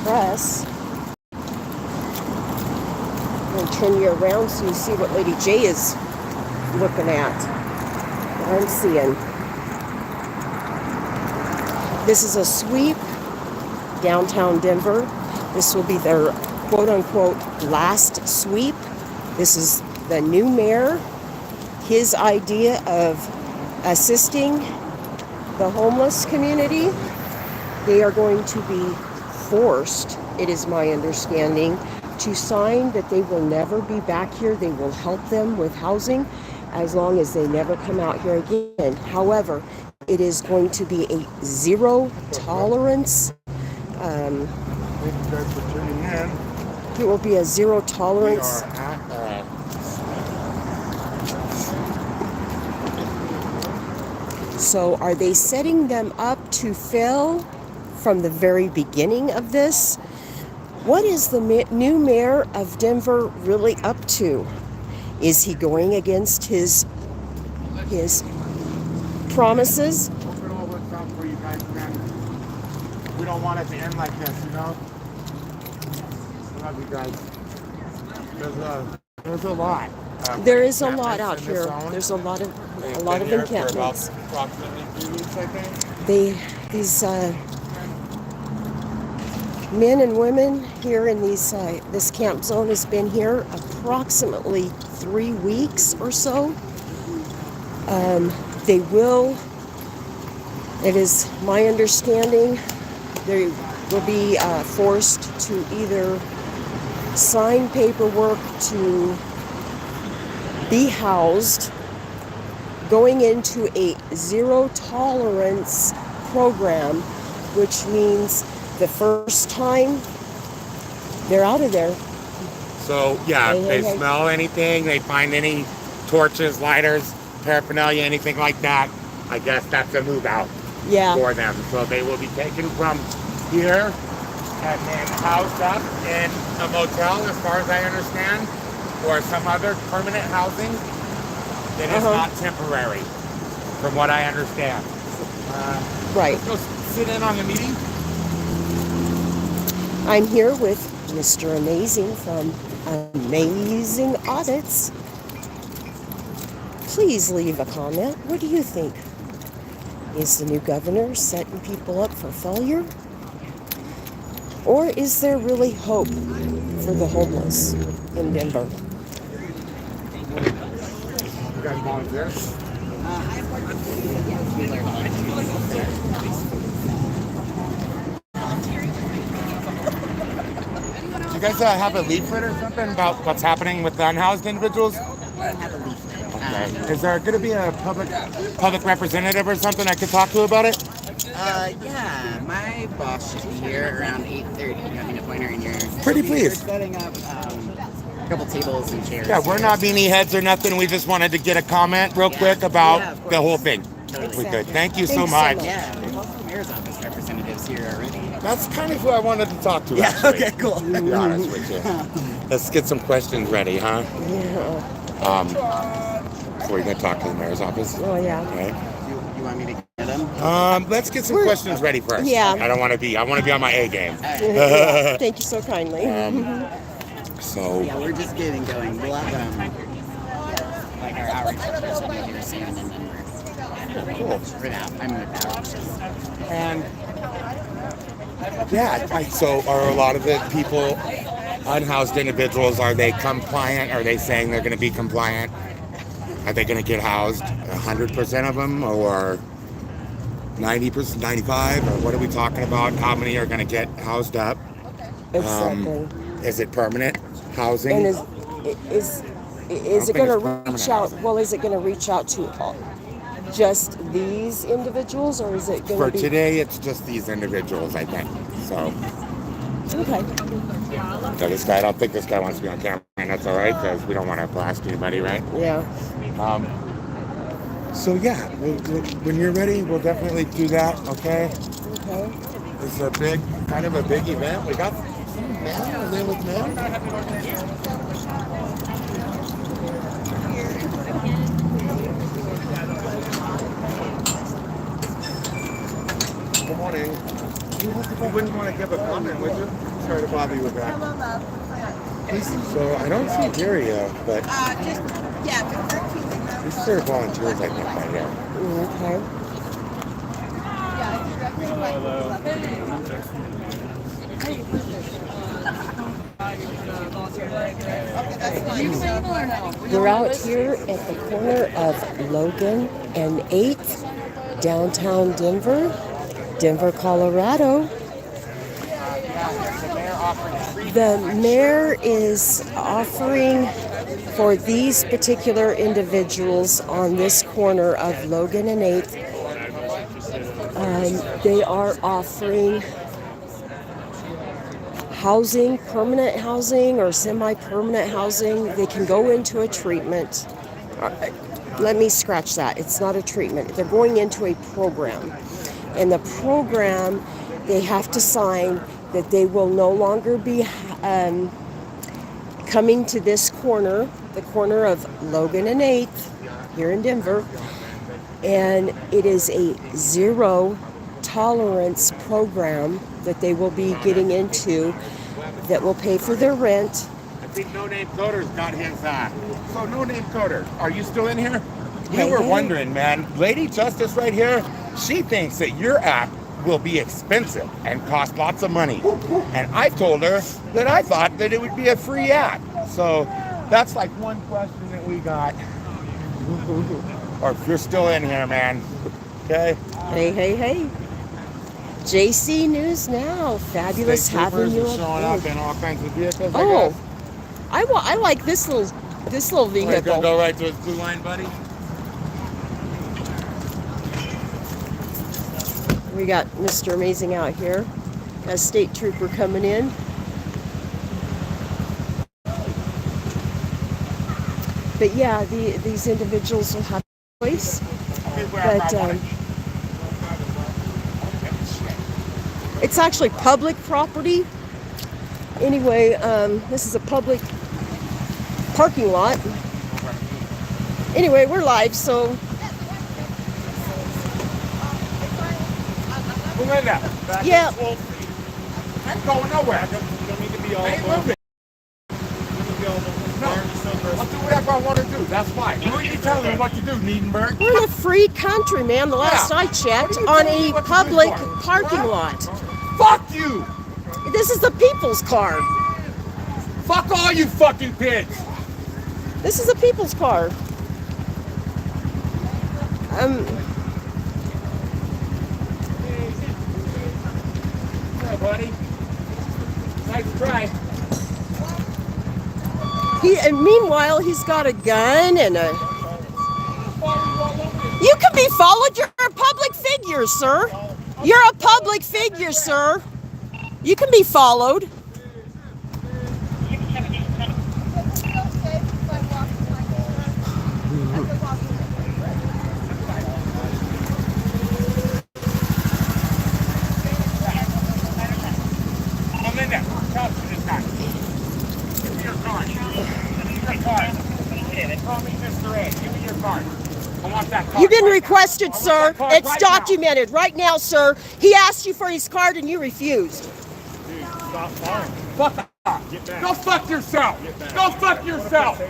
Press. I'm going to turn you around so you see what Lady J is looking at. What I'm seeing. This is a sweep downtown Denver. This will be their quote-unquote last sweep. This is the new mayor. His idea of assisting the homeless community. They are going to be forced, it is my understanding, to sign that they will never be back here. They will help them with housing as long as they never come out here again. However, it is going to be a zero tolerance. Thank you guys for tuning in. It will be a zero tolerance. We are at So are they setting them up to fail from the very beginning of this? What is the new mayor of Denver really up to? Is he going against his promises? We'll put all this down for you guys, man. We don't want it to end like this, you know? Love you guys. There's a lot. There is a lot out here. There's a lot of encampments. Approximately 3 weeks, I think. These men and women here in this camp zone has been here approximately 3 weeks or so. They will. It is my understanding they will be forced to either sign paperwork to be housed, going into a zero tolerance program, which means the first time they're out of there. So yeah, if they smell anything, they find any torches, lighters, paraphernalia, anything like that, I guess that's a move out for them. So they will be taken from here and then housed up in a motel, as far as I understand, or some other permanent housing that is not temporary, from what I understand. Right. Let's go sit in on the meeting. I'm here with Mr. Amazing from Amazing Audits. Please leave a comment. What do you think? Is the new governor setting people up for failure? Or is there really hope for the homeless in Denver? You guys volunteer? Do you guys have a leaflet or something about what's happening with the unhoused individuals? Okay. Is there going to be a public representative or something I could talk to about it? Yeah, my boss should be here around 8:30. You want me to point her in your... Pretty please. We're setting up a couple tables and chairs. Yeah, we're not beanie heads or nothing. We just wanted to get a comment real quick about the whole thing. Exactly. We could. Thank you so much. Yeah, there's also the mayor's office representatives here already. That's kind of who I wanted to talk to, Yeah, actually. okay, cool. To be honest with you. Let's get some questions ready, huh? Yeah. Before you go talk to the mayor's office. Oh, yeah. Okay. You want me to get them? Let's get some questions ready first. Yeah. I want to be on my A game. Thank you so kindly. So. Yeah, we're just getting going. We'll have like our outreach officers will be here soon, and then we're Cool. for now. I'm with outreach. And yeah, so are a lot of the people, unhoused individuals, are they compliant? Are they saying they're going to be compliant? Are they going to get housed? 100% of them, or 90%, 95%, or what are we talking about? How many are going to get housed up? Exactly. Is it permanent housing? And is it going to reach out? Well, is it going to reach out to just these individuals, or is it going to be? For today, it's just these individuals, I think. So. Okay. So this guy, I don't think this guy wants to be on camera, and that's all right because we don't want to blast anybody, right? Yeah. So yeah, when you're ready, we'll definitely do that. Okay. Okay. It's a kind of a big event. We got some men. Are they with men? Good morning. You wouldn't want to give a comment, would you? Sorry to bother you with that. So I don't see Dario, but these are volunteers, I think, right here. Okay. We're out here at the corner of Logan and 8th, downtown Denver, Colorado. The mayor is offering for these particular individuals on this corner of Logan and 8th, they are offering housing, permanent housing or semi-permanent housing. They can go into a treatment. Let me scratch that. It's not a treatment. They're going into a program. And the program, they have to sign that they will no longer be coming to this corner, the corner of Logan and 8th here in Denver. And it is a zero tolerance program that they will be getting into that will pay for their rent. I think No Name Coder's got his so No Name Coder, are you still in here? Hey, We were wondering, man, Lady Justice right here, she thinks that your app will be expensive and cost lots of money. And I told her that I thought that it would be a free app. So that's like one question that we got. Or if you're still in here, man. Okay? Hey. JC News Now. Fabulous having you showing up in all kinds of vehicles. Oh, I like this little vehicle. We're gonna go right to his blue line, buddy. We got Mr. Amazing out here. A state trooper coming in. But yeah, these individuals will have a choice. But it's actually public property. Anyway, this is a public parking lot. Anyway, we're live, so. Belinda, Yeah. I'm going nowhere. You don't need to be all I ain't moving. No, I'll do whatever I want to do. That's fine. You ain't telling me what to do, Niedenberg. We're in a free country, man. The last I checked, on a public parking lot. Fuck you! This is the people's car. Fuck all you fucking kids! This is a people's car. Hi, buddy. Nice try. And meanwhile, he's got a gun and a. You can be followed. You're a public figure, sir. You're a public figure, sir. You can be followed. Melinda, talk to this guy. Give me your card. Give me your card. Call me Mr. A. Give me your card. I want that card. You've been requested, sir. It's documented right now, sir. He asked you for his card and you refused. Dude, stop following. Fuck off. Get back. Go fuck yourself. Go fuck yourself.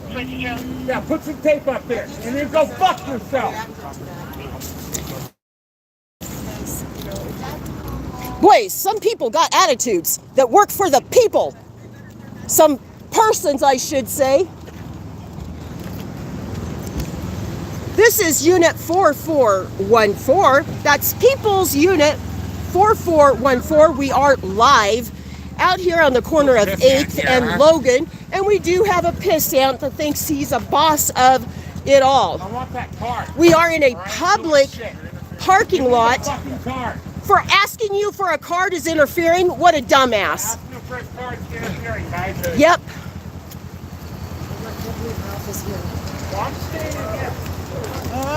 Yeah, put some tape up there. And then go fuck yourself. Boys, some people got attitudes that work for the people. Some persons, I should say. This is Unit 4414. That's People's Unit 4414. We are live out here on the corner of 8th and Logan. And we do have a pissant that thinks he's a boss of it all. I want that card. We are in a public parking lot. Fucking card. For asking you for a card is interfering? What a dumbass. Asking for a card is interfering, guys. Yep. Well, I'm staying in here.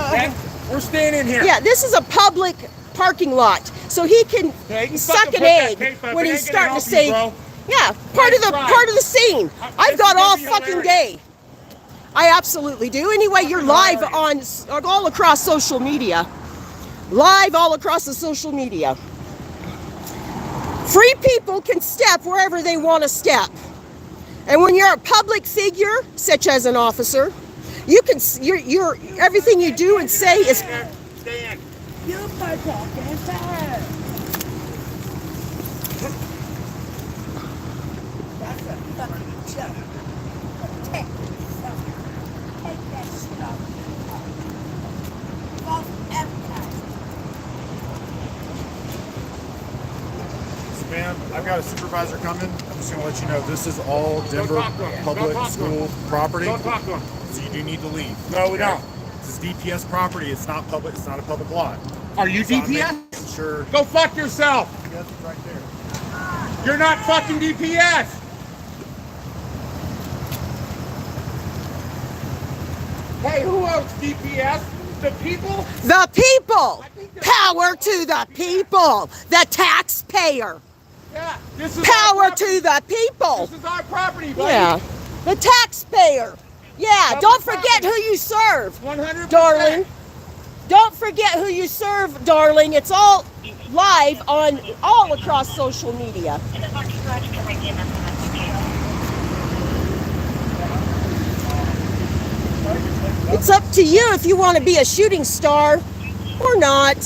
Okay? We're staying in here. Yeah, this is a public parking lot. So he can suck an egg when he's starting to say, yeah, part of the scene. I've got all fucking day. I absolutely do. Anyway, you're live on all across social media. Live all across the social media. Free people can step wherever they want to step. And when you're a public figure, such as an officer, you can, you're everything you do and say is... Stand. You put talking fast. That's a fucking joke. Take that shit off. False advertising. Ma'am, I've got a supervisor coming. I'm just going to let you know this is all Denver public school property. Don't talk to him. So you do need to leave. No, we don't. This is DPS property. It's not public. It's not a public lot. Are you So I'm DPS? making sure. Go fuck yourself. DPS is right there. You're not fucking DPS. Hey, who owns DPS? The people? The people! Power to the people! The taxpayer! Yeah, this is Power to the people! This is our property, buddy. Yeah, the taxpayer! Yeah, don't forget who you serve, 100%. darling. Don't forget who you serve, darling. It's all live on all across social media. It's up to you if you want to be a shooting star or not.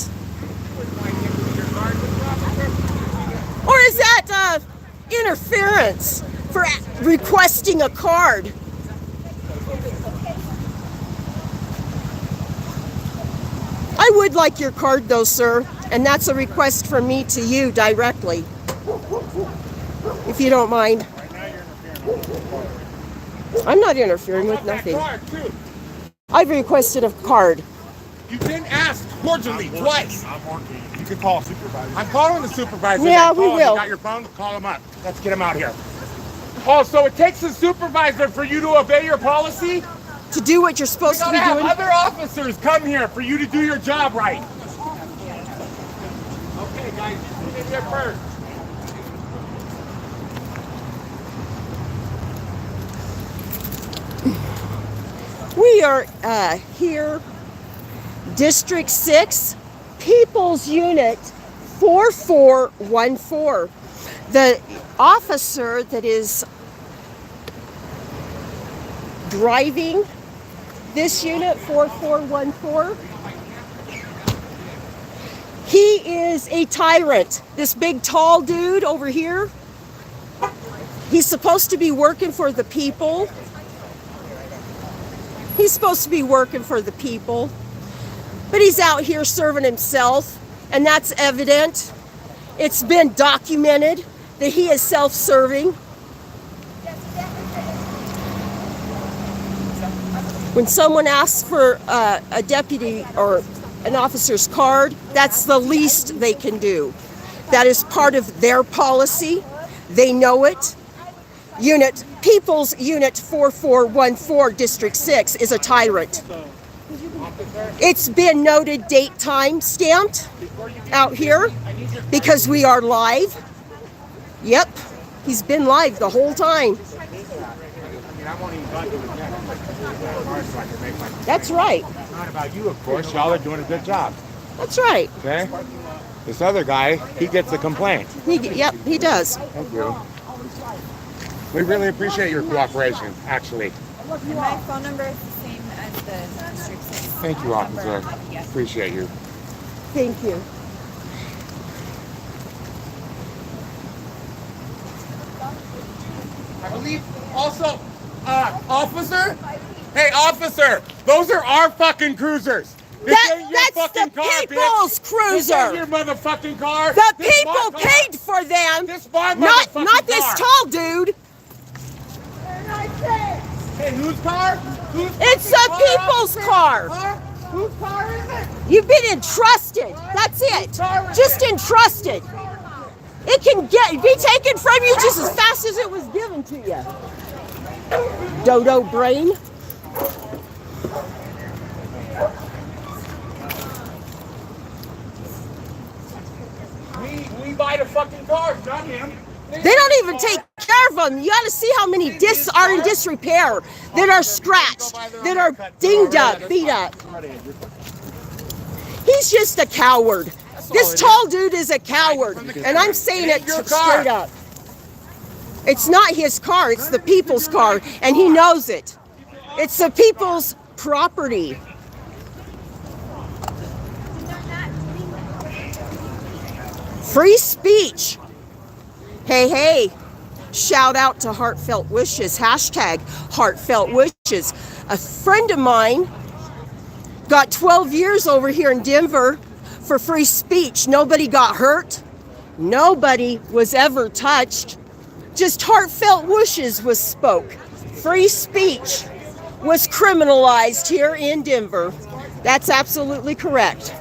Or is that interference for requesting a card? I would like your card though, sir, and that's a request from me to you directly, if you don't mind. I'm not interfering with nothing. I've requested a card. You didn't ask cordially twice. I'm working. You can call a supervisor. I'm calling the supervisor. Yeah, Call we him. will. You got your phone? Call him up. Let's get him out here. Oh, so it takes a supervisor for you to obey your policy? To do what you're supposed to We be gotta have doing. other officers come here for you to do your job right. Okay, guys, you get here first. We are here, District 6, People's Unit 4414. The officer that is driving this unit, 4414, he is a tyrant. This big tall dude over here, he's supposed to be working for the people. He's supposed to be working for the people, but he's out here serving himself, and that's evident. It's been documented that he is self-serving. When someone asks for a deputy or an officer's card, that's the least they can do. That is part of their policy. They know it. People's Unit 4414, District 6 is a tyrant. It's been noted, date, time stamped out here because we are live. Yep, he's been live the whole time. That's right. It's not about you, of course. Y'all are doing a good job. That's right. Okay? This other guy, he gets a complaint. Yep, he does. Thank you. We really appreciate your cooperation, actually. And my phone number is the same as the District 6. Thank you, officer. Yes. Appreciate you. Thank you. I believe also, officer? Hey, officer, those are our fucking cruisers. This ain't your That's fucking the car, people's bitch. cruiser. This ain't your motherfucking car. The This people my car. paid for them. This my not motherfucking this car. tall dude. Hey, whose car? It's the people's car. Whose car is it? You've been entrusted. That's it. Just entrusted. It can be taken from you just as fast as it was given to you. Dodo brain. We buy the fucking cars, not him. They don't even take care of them. You got to see how many discs are in disrepair, that are scratched, that are dinged up, beat up. He's just a coward. This tall dude is a coward, and I'm saying it straight up. It's not his car, it's the people's car, and he knows it. It's the people's property. Free speech. Hey, hey. Shout out to Heartfelt Wishes, hashtag Heartfelt Wishes. A friend of mine got 12 years over here in Denver for free speech. Nobody got hurt. Nobody was ever touched. Just heartfelt wishes was spoke. Free speech was criminalized here in Denver. That's absolutely correct.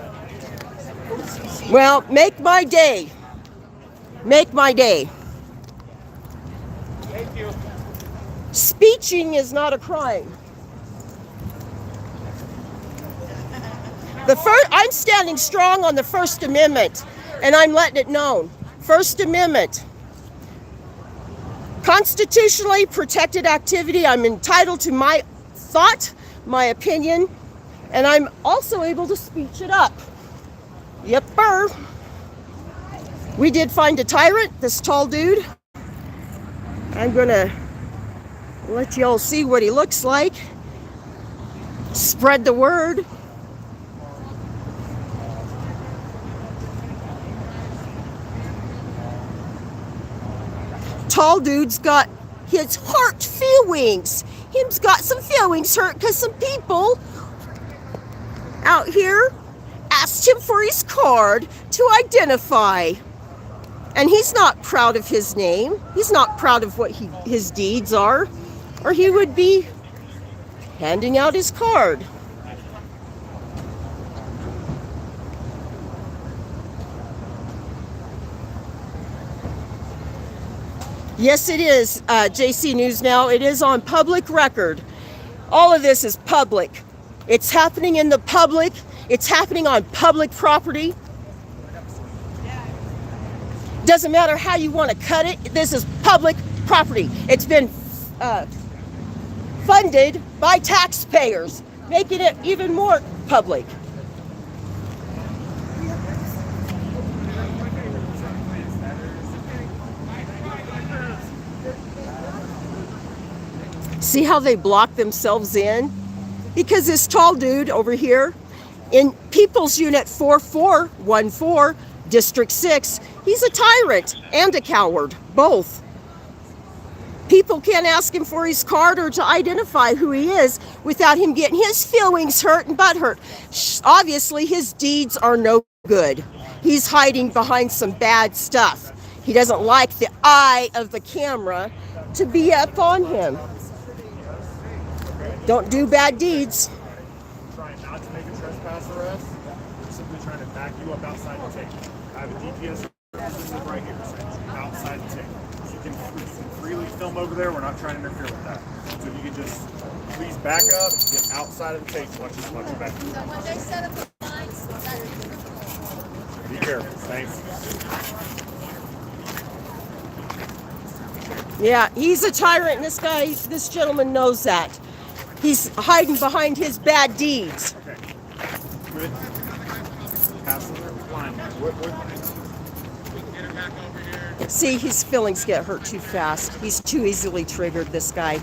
Well, make my day. Make my day. Thank you. Speeching is not a crime. I'm standing strong on the First Amendment, and I'm letting it known. First Amendment. Constitutionally protected activity. I'm entitled to my thought, my opinion, and I'm also able to speech it up. Yepper. We did find a tyrant, this tall dude. I'm gonna let y'all see what he looks like. Spread the word. Tall dude's got his heart feelings. Him's got some feelings hurt because some people out here asked him for his card to identify. And he's not proud of his name. He's not proud of what his deeds are, or he would be handing out his card. Yes, it is, JC News Now. It is on public record. All of this is public. It's happening in the public. It's happening on public property. Doesn't matter how you want to cut it. This is public property. It's been funded by taxpayers, making it even more public. See how they block themselves in? Because this tall dude over here in People's Unit 4414, District 6, he's a tyrant and a coward, both. People can't ask him for his card or to identify who he is without him getting his feelings hurt and butt hurt. Obviously, his deeds are no good. He's hiding behind some bad stuff. He doesn't like the eye of the camera to be up on him. Don't do bad deeds. Trying not to make a trespass arrest. We're simply trying to back you up outside the tape. I have a DPS system right here, so outside the tape. So you can freely film over there. We're not trying to interfere with that. So if you can just please back up, get outside of the tape. Watch this much back. So when they set up the lines, Be careful. Thanks. Yeah, he's a tyrant, and this gentleman knows that. He's hiding behind his bad deeds. Okay. Good. Pass the line. See, his feelings get hurt too fast. He's too easily triggered, this guy.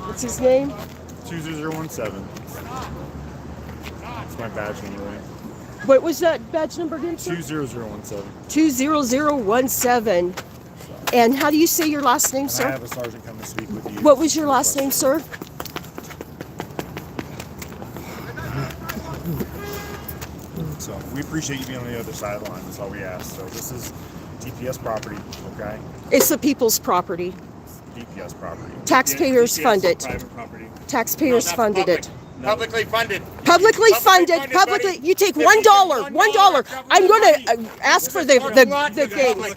What's his name? 20017. It's my badge anyway. What was that badge number again, sir? 20017. 20017. And how do you say your last name, sir? I have a sergeant come to speak with you. What was your last name, sir? So we appreciate you being on the other side of the line. That's all we ask. So this is DPS property, okay? It's the people's property. DPS property. Taxpayers DPS fund it. Private property. Taxpayers funded it. Publicly funded. Publicly funded. Publicly. You take $1. $1. I'm going to ask for the thing. Look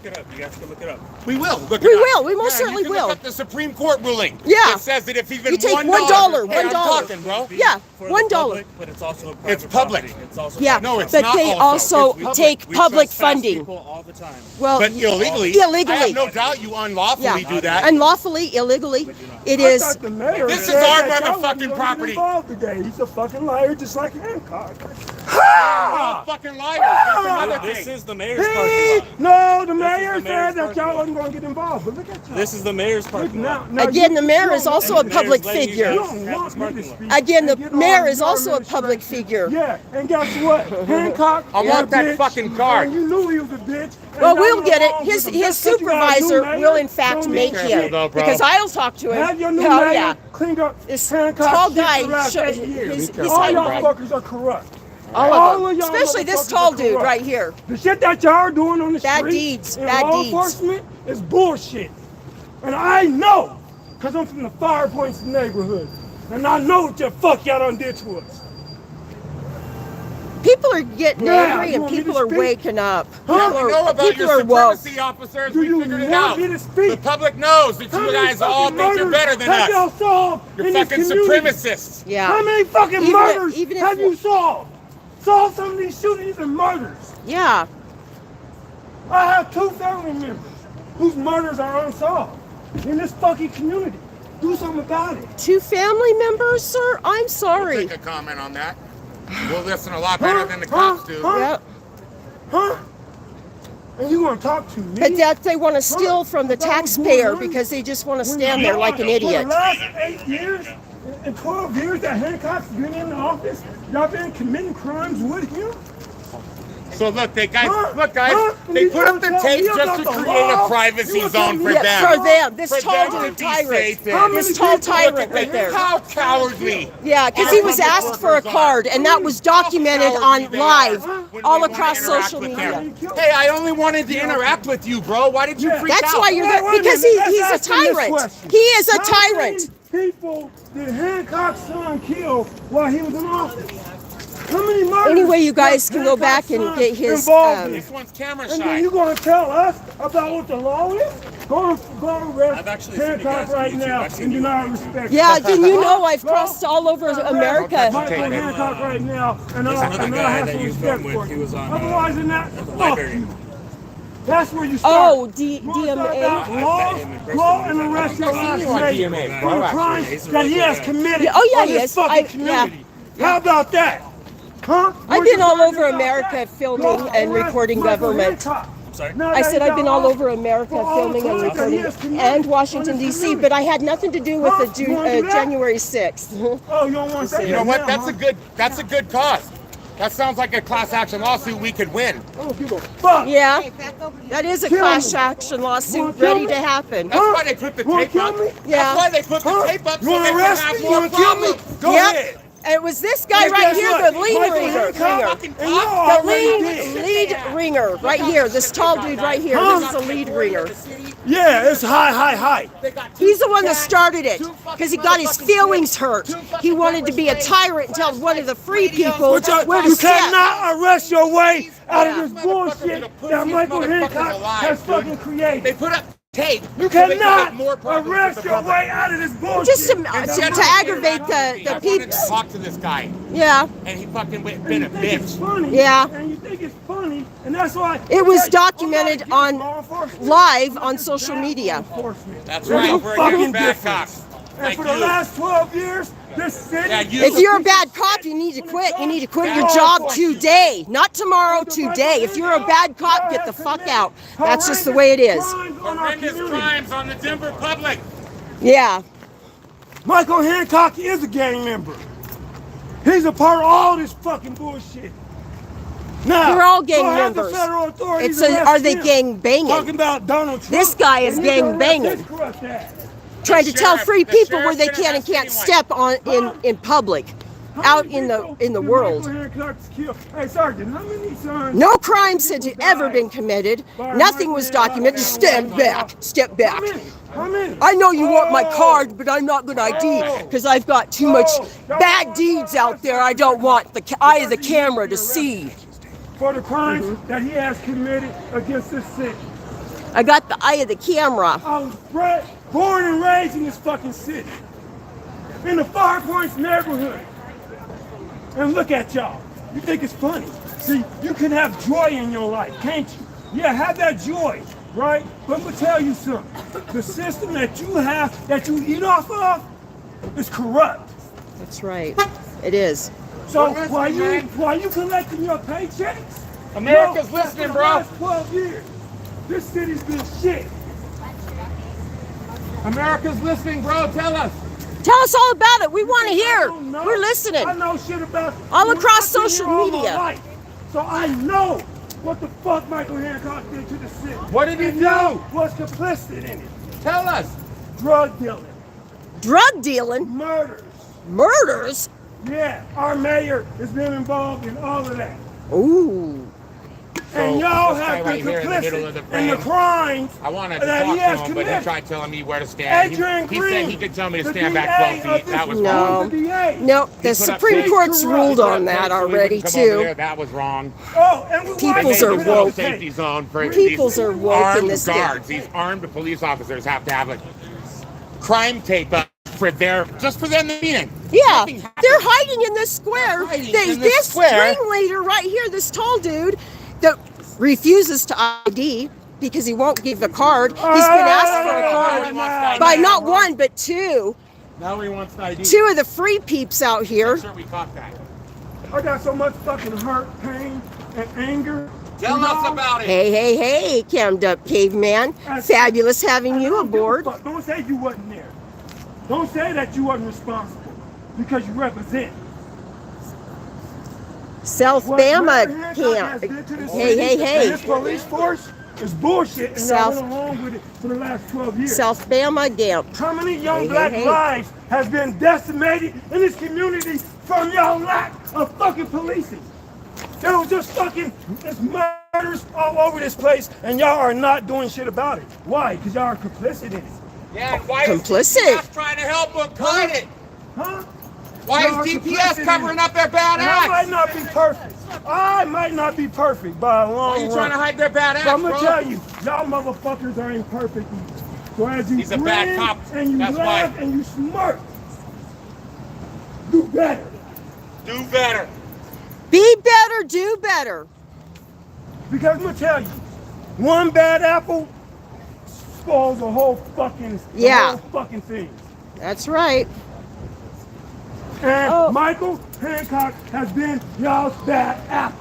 it up. You guys can look it up. We will. Look We it up. will. We most certainly you can will. Look up the Supreme Court ruling. Yeah. It says that if he's been You take $1. Hey, $1. I'm talking, bro. Yeah, For $1. the public, but it's also a private It's public. property. It's also Yeah, No, it's but not they also. also It's public. take We public trespass funding. people all the time. Well, But illegally. Illegally. I have no doubt you unlawfully Yeah. do that. Unlawfully, illegally, it is. I thought the mayor This is said our that y'all motherfucking wasn't property. involved today. He's a fucking liar, just like Hancock. You're fucking liars. That's another This thing. is the mayor's parking lot. No, the This is mayor the said mayor's that y'all parking wasn't going to get involved. But look at y'all. This is the mayor's parking lot. Now Again, you- the mayor is you also a don't- public letting you figure. You guys don't have want this me to parking lot. speak. Again, the and get all mayor your is also a administration. public figure. Yeah, and guess what? Hancock, I you're want a that bitch, fucking card. and you knew he was a bitch. and Well, y'all we'll went get it. along His with him. That's what you gotta do, supervisor mayor. will in fact Don't make be him, shit. though, bro. because I'll talk to him. Have your new Oh mayor yeah, cleaned up this Hancock tall shit guy. for the last Show, 8 years. he's All hiding, y'all right? fuckers are corrupt. All All of of them, y'all especially this motherfuckers tall are dude corrupt. right here. The shit that y'all are doing on the Bad street deeds, in bad law deeds. enforcement is bullshit. And I know, because I'm from the Fire Points neighborhood. And I know what the fuck y'all done did to us. People are getting Yeah, angry you and want me to people are speak? waking up. Huh? We People know are, about people your are woke. supremacy officers. Do We you figured it want out. me to speak? The public knows that How you many guys all fucking think you're murders better than have y'all us. solved You're in this fucking community? supremacists. Yeah. How many fucking Even if- murders even if- have you solved? Solved some of these shootings and murders. Yeah. I have 2 family members whose murders are unsolved in this fucking community. Do something about it. 2 family members, sir? I'm sorry. Take a comment on that. We'll listen a lot better than the cops do. Huh? Yep. Huh? And you gonna talk to me? But that they want to steal from the About what's going taxpayer on? because they just want to When stand you- there like an For idiot. the last 8 years and 12 years that Hancock's been in the office, y'all been committing crimes with him? So look, they guys, Huh? look guys, Huh? they You put up the gonna tell tape me just about to the create law? a privacy You zone gonna for tell me Yeah, them. for them. This For tall them to dude be tyrant. safe. How This many tall people- tyrant right there. How cowardly. Yeah, because he was asked for a card, and that was documented on live all across social media. Hey, I only wanted to interact with you, bro. Why did you freak out? That's why you're there, Wait a because minute, he's let's a ask him this tyrant. question. He is a How tyrant. many people did Hancock's son kill while he was in office? How many murders? Anyway, you guys was can go Hancock's back and son get his, involved in? This one's camera And then shy. you gonna tell us about what the law is? Go arrest I've actually seen you Hancock guys on right YouTube. now I've seen and do you not on YouTube. respect. Yeah, then you know I've Go crossed all over arrest America. Michael Hancock right now, and I'll another and guy I'll have that some you respect filmed for with, you. he was on, Otherwise than that, the fuck library. you. That's where you start. Oh, You wanna DMA. start about law and arrest your last You want name DMA, for the bro, crimes He's a that really he good has guy. committed Yeah, oh, yeah, on he this is. fucking community. How about that? Huh? I've What you been all gonna over do about America that? filming Go and arrest recording Michael government. Hancock. Sorry? Now I that said he's I've been got all off over America for all the filming and crimes that he has recording, committed and Washington, on this D.C., community. but I had nothing to do with Huh? the You wanna do that? January 6th. Oh, you don't want to say You know that what? now, That's a good cause. That sounds like a class action lawsuit we could win. I don't give a fuck. Yeah, that is a Kill class me. action Wanna lawsuit kill ready me? to happen. That's why they put the You wanna tape kill up. me? Yeah. That's why they put the Huh? tape up You so wanna they can arrest have me? You more wanna kill me? problems. Go Yep. ahead. And it was this guy And right guess here, what? the lead Michael ringer. Hancock, ringer. and you The already did. lead ringer right here. This tall dude right here. Huh? This is a lead ringer. Yeah, it's high. He's the one that started it because he got his feelings hurt. He wanted to be a tyrant and tell one of the free people But where to you step. cannot arrest your way out of Yeah. this bullshit that Michael Hancock has fucking created. They put up tape. You so they could have cannot more problems with arrest the your public. way out of this bullshit. Just to aggravate the I wanted peeps. to talk to this guy, Yeah. and he fucking been And a you think it's bitch. funny, Yeah. and you think it's funny, and that's why It was I'm not documented against on law enforcement. live I'm on just social against media. law enforcement. That's There's right. a We're fucking against bad difference. cops. And Like for the you. last 12 years, this city. Yeah, you. If you're a bad cop, you need to quit. You need to quit your job today, not tomorrow, today. If you're a bad cop, get the fuck out. That's just the way it is. Horrendous crimes on the Denver public. Yeah. Michael Hancock is a gang member. He's a part of all this fucking bullshit. Now, They're all gang go have members. The federal authorities It's arrest are they him. gang banging? Talking about Donald Trump. This guy is And you gang arrest banging. this corrupt ass. Trying to tell free the people where they sheriff's can and gonna can't arrest step on in public, How out many in the people did world. Michael Hancock's kill? Hey, Sergeant, how many sons? No crimes had ever been committed. Nothing was documented. Just stand back. Step back. How many? How many? I know you want my card, but I'm not going to ID because I've got too much bad deeds out there I don't want the eye of the camera to see. For the crimes that he has committed against this city. I got the eye of the camera. I was born and raised in this fucking city. In the Fire Points neighborhood. And look at y'all. You think it's funny. See, you can have joy in your life, can't you? Yeah, have that joy, right? But I'm gonna tell you something. The system that you have, that you eat off of, is corrupt. That's right. It is. So We're while listening, you collecting your paychecks, America's know that listening, for the bro. last 12 years, this city's been shit. America's listening, bro. Tell us. Tell us all about it. We want to I hear. don't know. We're listening. I know shit about All I've across been here social all my media. life. So I know what the fuck Michael Hancock did to the city. What did he And do? you was complicit in it. Tell us. Drug dealing, Drug dealing, murders. murders. Yeah, our mayor has been involved in all of that. Ooh. And So, y'all this guy have right been here in the middle of the complicit in the frame. crimes I wanted to that talk he has to him, but he committed. tried telling me where to stand. Adrian He said Green, he could tell me to the stand back DA 12 feet. of That was this No. wrong. the DA. No, the put up Supreme safety Court's rules. ruled He put on up that safety so he already wouldn't come over too. there. That was wrong. Oh, and we Peoples They are made this little woke. safety zone for Peoples these are woke in armed this game. guards. These armed police officers have to have a crime tape up for just for them to meet him. Yeah, Nothing happened. they're hiding in this square. Hiding They, in this this square. ringleader right here, this tall dude that refuses to ID because he won't give a card. He's been asked for a card by not one but two. Now he wants to ID. Two of the free peeps out here. I'm sure we caught that. I got so much fucking hurt, pain, and anger. Tell You us know? about it. Hey, cammed up caveman. Fabulous having you Don't give a aboard. fuck. Don't say you wasn't there. Don't say that you wasn't responsible because you represent. South What Bama Mayor Hancock has camp. did to this Hey, city hey, and this police force is bullshit, and South- y'all went along with it for the last 12 years. South Bama Gamp. How many young Hey, black hey, hey. lives has been decimated in this community from your lack of fucking policing? There was just fucking there's murders all over this place, and y'all are not doing shit about it. Why? Because y'all are complicit in it. Yeah, and why Complicit. is DPS trying to help them fight it? Huh? Why Y'all are is complicit DPS in covering it. up their bad And I might acts? not be perfect. I might not be perfect by a Why long are you trying to run. hide their bad acts, But I'm gonna bro? tell you, y'all motherfuckers are imperfect either. So as you He's a bad grin cop. and you That's laugh why. and you smirk, do better. Do better. Be better, do better. Because I'm gonna tell you, one bad apple spoils the whole fucking thing. That's right. And Oh. Michael Hancock has been y'all's bad apple.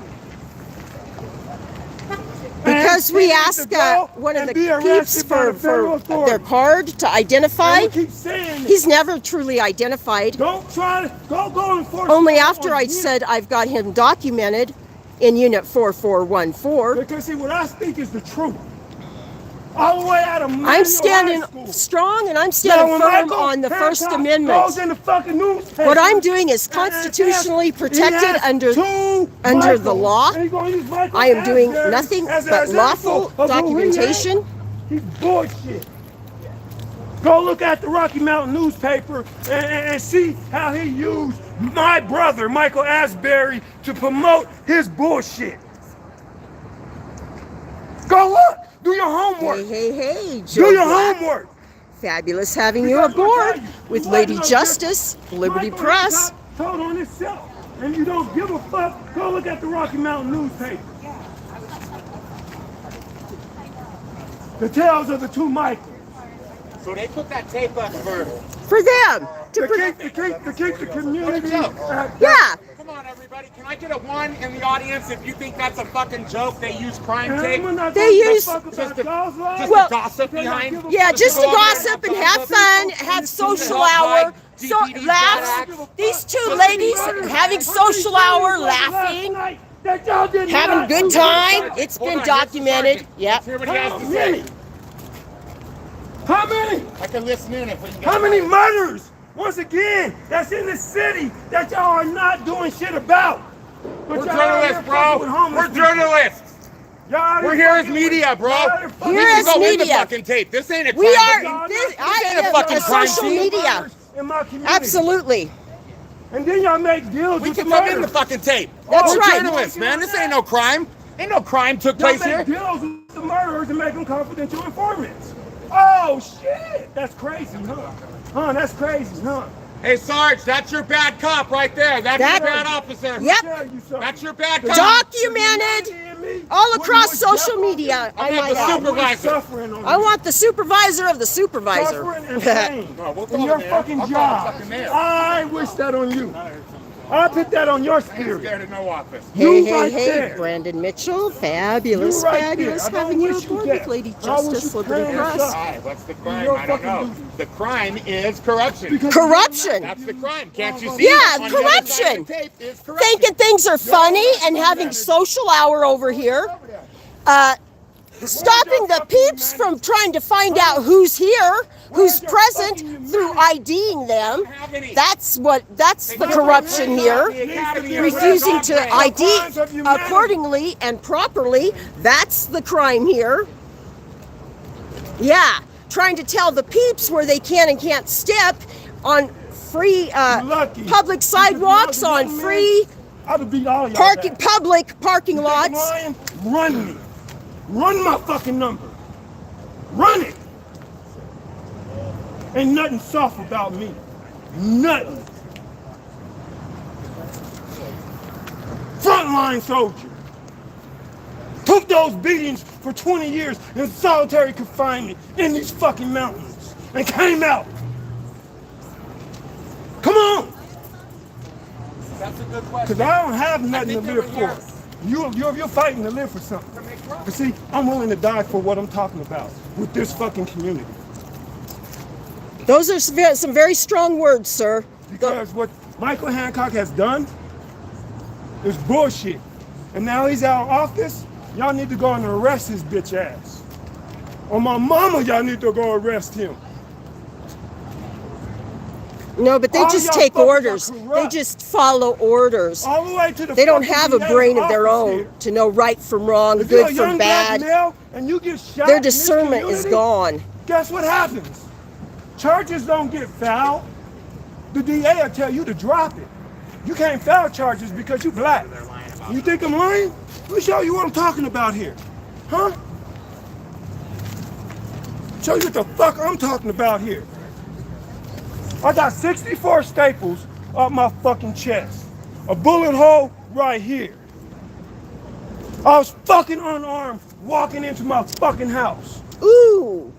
Because And we he needs asked to go one of and the be peeps arrested by for the federal their authorities. card to identify. And we keep saying this. He's never truly identified. Don't try to go and force Only it after on I him. said I've got him documented in Unit 4414. Because see, what I speak is the truth. All the way out of Manual I'm standing High School. strong and I'm Now, standing when firm Michael on the First Hancock Amendment. goes in the fucking newspaper, What I'm doing is and constitutionally he protected has under two under the Michaels, law. and he's gonna use Michael I am doing Asbury nothing as an but example lawful of who he is. documentation. He's bullshit. Go look at the Rocky Mountain newspaper and see how he used my brother, Michael Asbury, to promote his bullshit. Go look. Do your homework. Hey, Do Joe your Black. homework. Fabulous having you Because aboard I'll tell you, with you Lady wasn't no Justice, Liberty Michael Press. Hancock told on himself, and you don't give a fuck. Go look at the Rocky Mountain newspaper. The tales of the two Michaels. So they put that tape up for... For them. To keep the community. Yeah. Come on, everybody. Can I get a one in the audience if you think that's a fucking joke? They use crime tape They use- just to Well, gossip behind. Yeah, just to go over there gossip and have fun, have social hour, so laughs. These two ladies having social hour, laughing, having a good time. It's Hold been on, documented. Sergeant. Yep. Let's hear what he has to say. How many? I can listen in if we can get How it. many murders? Once again, that's in the city that y'all are not doing shit about. But We're y'all out here journalists, fucking with bro. homeless We're people. journalists. Y'all out We're here here as fucking with- media, bro. y'all out here fucking We Here can as go in the media. fucking tape. This ain't a We crime are. scene. This, ain't a I fucking am crime social scene. media. In my community. Absolutely. And then y'all make deals We with can the come in the murderers. fucking tape. That's We're right. journalists, man. This ain't no crime. Ain't no crime took Y'all place make here. deals with the murderers and make them confidential informants. Oh shit, that's crazy, huh? That's crazy, huh? Hey, Sarge, that's your bad cop right there. That's That- your bad officer. Yep. Tell you something. That's your bad cop. Documented all across social media. I I'm not might the add. supervisor. Suffering on I want the supervisor of the supervisor. suffering and pain No, we'll in call your him there. fucking I'll call him job. fucking mayor. I wish that on you. I'll put that on your I'm spirit. scared of no office. You Hey, right hey, there. Brandon Mitchell, fabulous, You right fabulous there. I having don't you wish you aboard dead. with Lady I wish Justice you Liberty praying Press. yourself. Why? What's the crime? You're I don't know. fucking The crime is corruption. Because Corruption. That's the crime. Can't you see? Yeah, On the other side corruption. of the tape is corruption. Thinking things are funny and having social hour over here. Stopping the peeps from trying to find out who's here, who's present through IDing them. That's the corruption here. Refusing to ID accordingly and properly. That's the crime here. Yeah, trying to tell the peeps where they can and can't step on free public sidewalks, on free public parking lots. Run me. Run my fucking number. Run it. Ain't nothing soft about me. Nothing. Frontline soldier. Took those beatings for 20 years in solitary confinement in these fucking mountains and came out. Come on. That's a good question. Because I don't have nothing to think they live were for. You're fighting to live for something. But see, I'm willing to die for what I'm talking about with this fucking community. Those are some very strong words, sir. Because what Michael Hancock has done is bullshit. And now he's out of office, y'all need to go and arrest his bitch ass. On my mama, y'all need to go arrest him. No, but they All just y'all take fuckers are orders. They corrupt. just follow orders. All the way to the They don't fucking have a DA's brain of their office own here. to know right from wrong, If you're a good young from black bad. male and you get shot Their in this discernment is community, gone. guess what happens? Charges don't get filed. The DA will tell you to drop it. You can't file charges because you black. You think I'm lying? Let me show you what I'm talking about here. Huh? Show you what the fuck I'm talking about here. I got 64 staples up my fucking chest. A bullet hole right here. I was fucking unarmed walking into my fucking house. Ooh.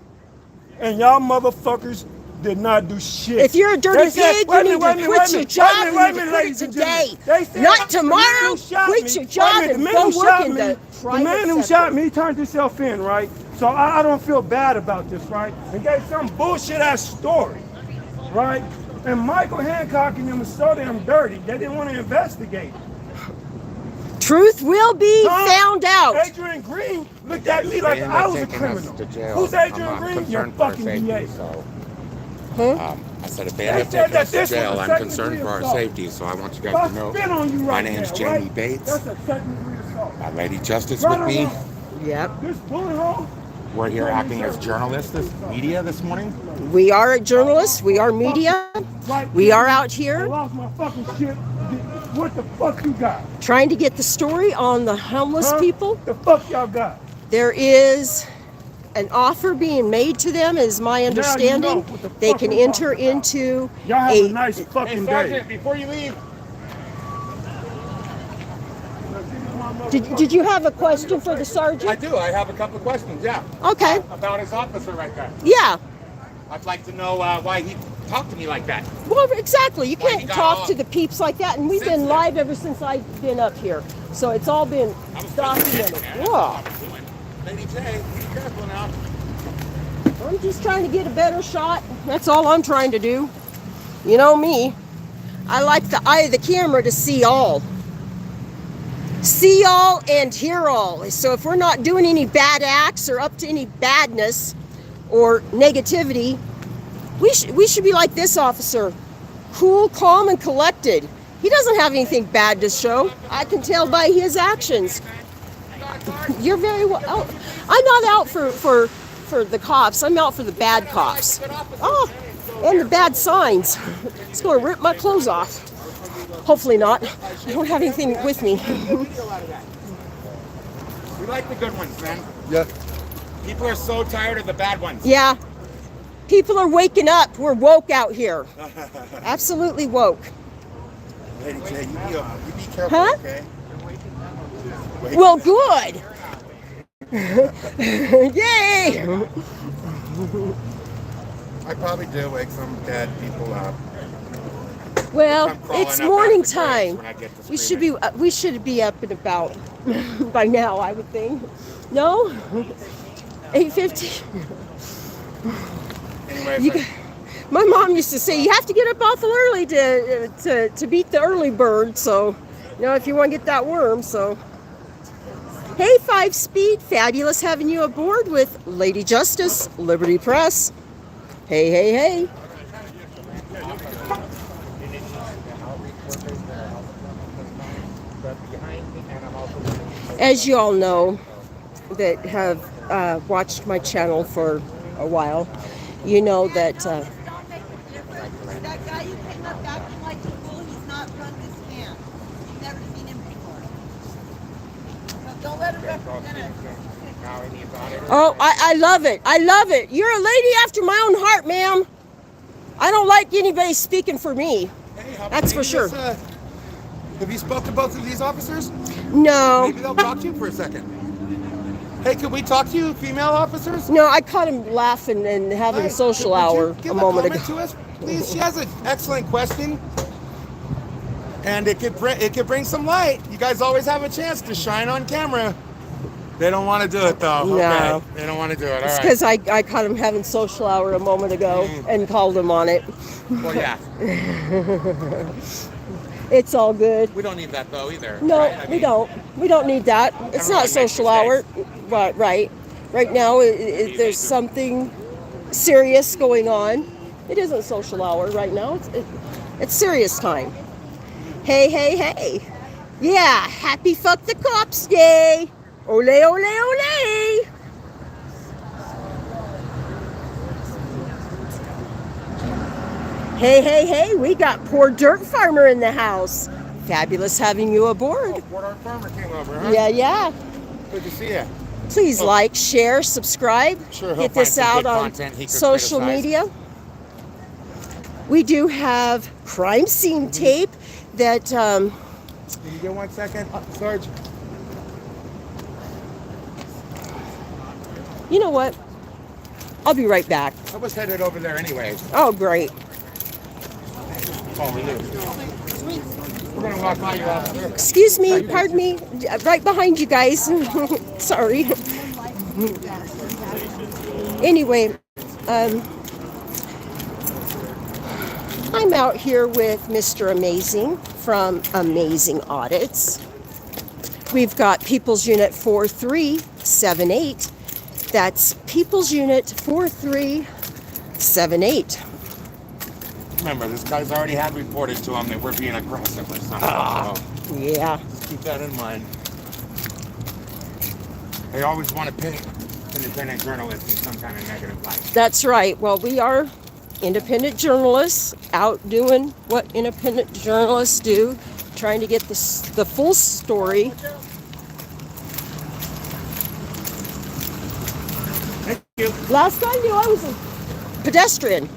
And y'all motherfuckers did not do shit. If you're a dirty They said- pig, wait you a need minute, to wait a quit your minute, job. wait a You minute, need to quit ladies it and today. gentlemen. They said Not the man tomorrow. who shot Quit me- your wait a job minute, and the go man who work shot in me- the The man who private shot sector. me turned himself in, right? So I don't feel bad about this, right? And gave some bullshit ass story, right? And Michael Hancock and them was so damn dirty, they didn't want to investigate. Truth will be found out. Adrian Green looked at me like I was a criminal. Who's Adrian Green? Your fucking DA. I said, if they end up said taking that us to this was jail, a I'm second concerned degree for our assault. safety, so I want you If I guys to know. spit on you My right name's now, Jamie right? Bates. That's a second degree assault. Got Lady Justice Right with or me. wrong? Yep. This bullet hole. We're here acting as journalists, media this morning. We are journalists. We are media. Right We here. are out I here lost my fucking shit. What the fuck you got? trying to get the story on the homeless Huh? people. The fuck y'all got? There is an offer being made to them, is my know understanding. what the They fuck can I'm enter talking about. into Y'all have a a nice fucking day. Sergeant, before you leave. Did you have a question for the I sergeant? do. I have a couple of questions, yeah. Okay. About his officer right there. Yeah. I'd like to know why he talked to me like that. Well, exactly. You Why can't he got talk off. to the peeps like that, and we've been Sensitive. live ever since I've been up here. So it's all been I was documented. man. That's Whoa. what I was doing. Lady J, be careful now. I'm just trying to get a better shot. That's all I'm trying to do. You know me. I like the eye of the camera to see all. See all and hear all. So if we're not doing any bad acts or up to any badness or negativity, we should be like this officer. Cool, calm, and collected. He doesn't have anything bad to show. I can tell by his actions. You're very well. Oh, I'm not out for the cops. I'm out for the bad cops. Oh, and the bad signs. It's going to rip my clothes off. Hopefully not. I don't have anything with me. We like the good ones, man. Yeah. People are so tired of the bad ones. Yeah. People are waking up. We're woke out here. Absolutely woke. Lady J, you be careful, Huh? okay? Well, good. Yay! I probably did wake some dead people up. Well, I'm crawling it's up morning out of the graves time. when I get to We screaming. should be up and about by now, I would think. No? 8:50. Anyway, My mom used to say you have to get up awful early to beat the early bird. So, if you want to get that worm. So, hey, 5-Speed, fabulous having you aboard with Lady Justice, Liberty Press. Hey, hey, hey. As you all know, that have watched my channel for a while, you know that. That guy you came up acting like a fool, he's not run this camp. You've never seen him before. So don't let him represent us. Oh, I love it. I love it. You're a lady after my own heart, ma'am. I don't like anybody speaking for me. That's for sure. Have you spoke to both of these officers? No. Maybe they'll talk to you for a second. Hey, could we talk to you, female officers? No, I caught him laughing and having Hi, social would you hour give a moment ago. comment to us, please? She has an excellent question, and it could bring some light. You guys always have a chance to shine on camera. They don't want to do it though. No. Okay. They don't want to do it. All It's right. because I caught him having social hour a moment ago and called him on it. Well, yeah. It's all good. We don't need that though either. No, right? I we mean, don't. We don't need that. It's not Everyone makes social hour. mistakes. Right. Right now, there's something serious going on. It isn't social hour right now. It's serious time. Hey, hey, hey. Yeah, happy fuck the cops day. Ole, ole, ole. Hey, hey, hey, we got poor dirt farmer in the house. Fabulous having you aboard. Oh, Port Art Farmer came over, huh? Yeah. Good to see you. Please like, share, subscribe. Sure, he'll Get this find some out good on content he could social criticize. media. We do have crime scene tape that Can you get 1 second, Sarge? you know what? I'll be right back. I was headed over there anyway. Oh, great. Oh, we do. We're gonna walk by you, officer. Excuse me, pardon me. Right behind you guys. Sorry. Anyway, I'm out here with Mr. Amazing from Amazing Audits. We've got People's Unit 4378. That's People's Unit 4378. Remember, this guy's already had reported to him that we're being aggressive or something. So Yeah. just keep that in mind. They always want to paint independent journalists in some kind of negative light. That's right. Well, we are independent journalists out doing what independent journalists do, trying to get the full story. Thank you. Last I knew, I was a pedestrian.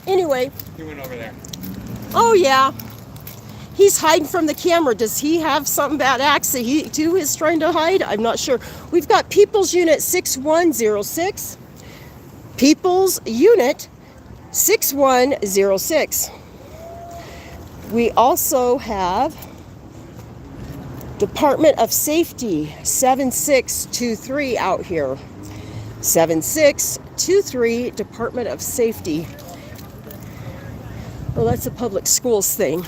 Anyway, He went over there. oh yeah, he's hiding from the camera. Does he have some bad acts that he too is trying to hide? I'm not sure. We've got People's Unit 6106. People's Unit 6106. We also have Department of Safety 7623 out here. 7623 Department of Safety. Well, that's a public schools thing.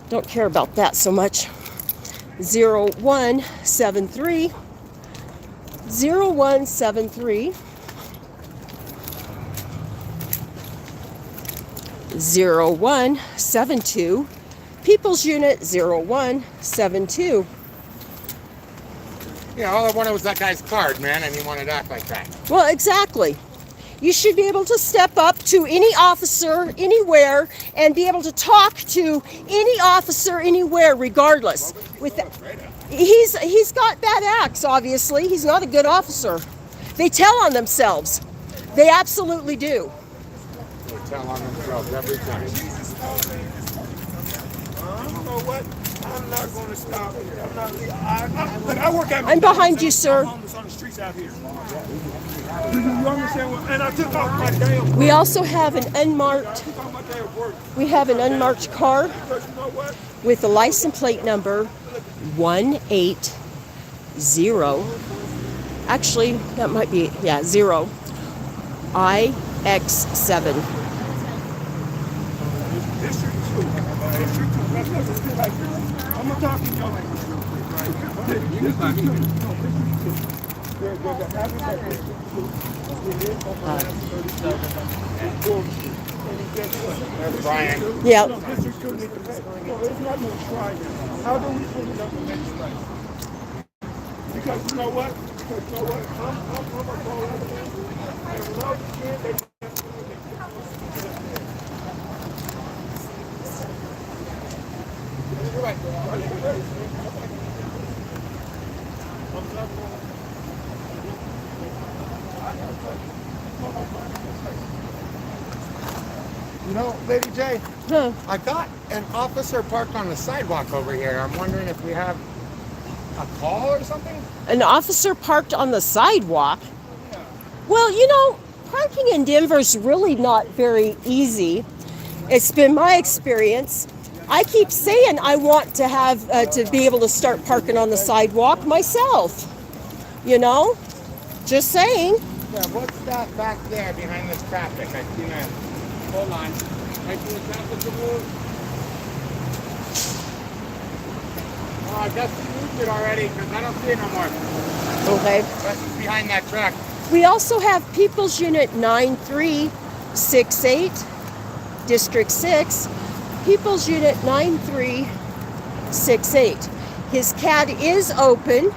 Don't care about that so much. 0173 0173 0172 People's Unit 0172. Yeah, all I wanted was that guy's card, man, and he wanted to act like that. Well, exactly. You should be able to step up to any officer anywhere and be able to talk to any officer anywhere, regardless. With he's got bad acts. Obviously, he's not a good officer. They tell on themselves. They absolutely do. They tell on themselves every time. I don't know what I'm not going to stop. I'm not. Look, I work at. I'm behind you, sir. I'm homeless on the streets out here. You understand what? And I took off my day of work. We also have an unmarked. I took off my day of work. We have an unmarked car Because you know what? with a license plate number 180. Actually, that might be 0. IX7. District 2. District 2. Let's get like this. I'm gonna talk in your language real quick, right? District 2. No, District 2. There's a habit that District 2. It is on the last 37. And guess what? There's Brian. Yeah. No, District 2 needs to pay. No, it's not no try now. How do we put it up and make it right? Because you know what? Because you know what? I'm a pro evidence. And without the kid, they You know, Lady J, Huh. I got an officer parked on the sidewalk over here. I'm wondering if we have a call or something? An officer parked on the sidewalk. Well, you know, parking in Denver is really not very easy. It's been my experience. I keep saying I want to have to be able to start parking on the sidewalk myself. You know, just saying. Yeah, what's that back there behind this traffic? I see that. Hold on. Right to the traffic rule. Oh, I guess we moved it already because I don't see it no more. Okay. That's behind that truck. We also have People's Unit 9368, District 6. People's Unit 9368. His CAD is open.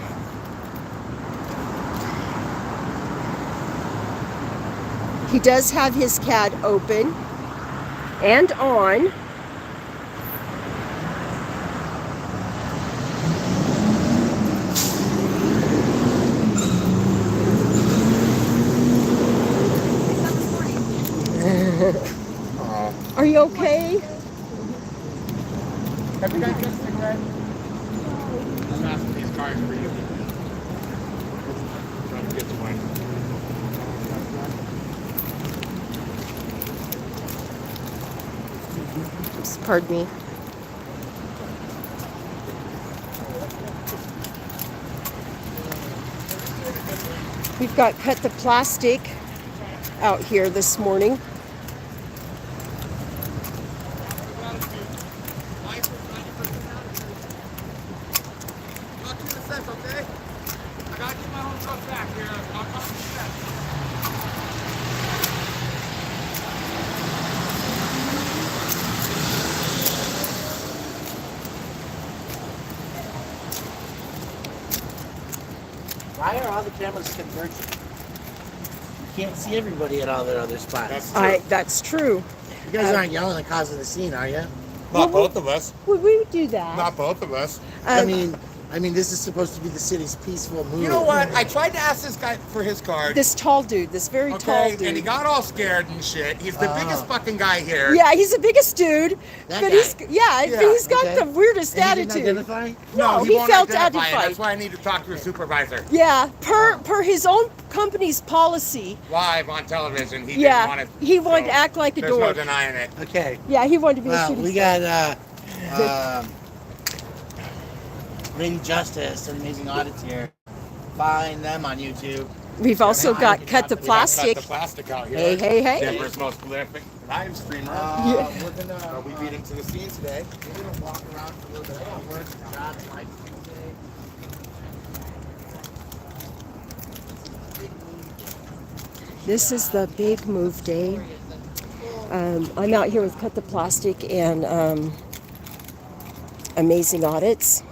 He does have his CAD open and on. Are you okay? Have you guys got a cigarette? I'm asking these cars for you. Trying to get to one. Pardon me. We've got cut the plastic out here this morning. Why are all the cameras converging? You can't see everybody at all their other spots. That's true. You guys aren't yelling and causing the scene, are you? Not both of us. We would do that. Not both of us. I mean, this is supposed to be the city's peaceful mood. You know what? I tried to ask this guy for his card. This tall dude, this very tall dude. And he got all scared and shit. He's the biggest fucking guy here. Yeah, he's the biggest dude. That but guy. he's got the weirdest And he didn't attitude. identify? No, he he won't felt identify it. identified. That's why I need to talk to a supervisor. Yeah, per his own company's policy. Live on television, he Yeah, didn't want to. he wanted to act like a There's no dork. denying it. Okay. Yeah, he wanted to be a Well, shooting we star. got LadyJustice and Amazing Audits here. Find them on YouTube. We've also got cut the We got plastic. Cut the plastic out here. Hey. Denver's most prolific live streamer. Yeah. We're gonna be meeting to the scene today. We're going to walk around for a little bit of work, jobs, life today. This is the big move day. I'm out here with Cut the Plastic and Amazing Audits.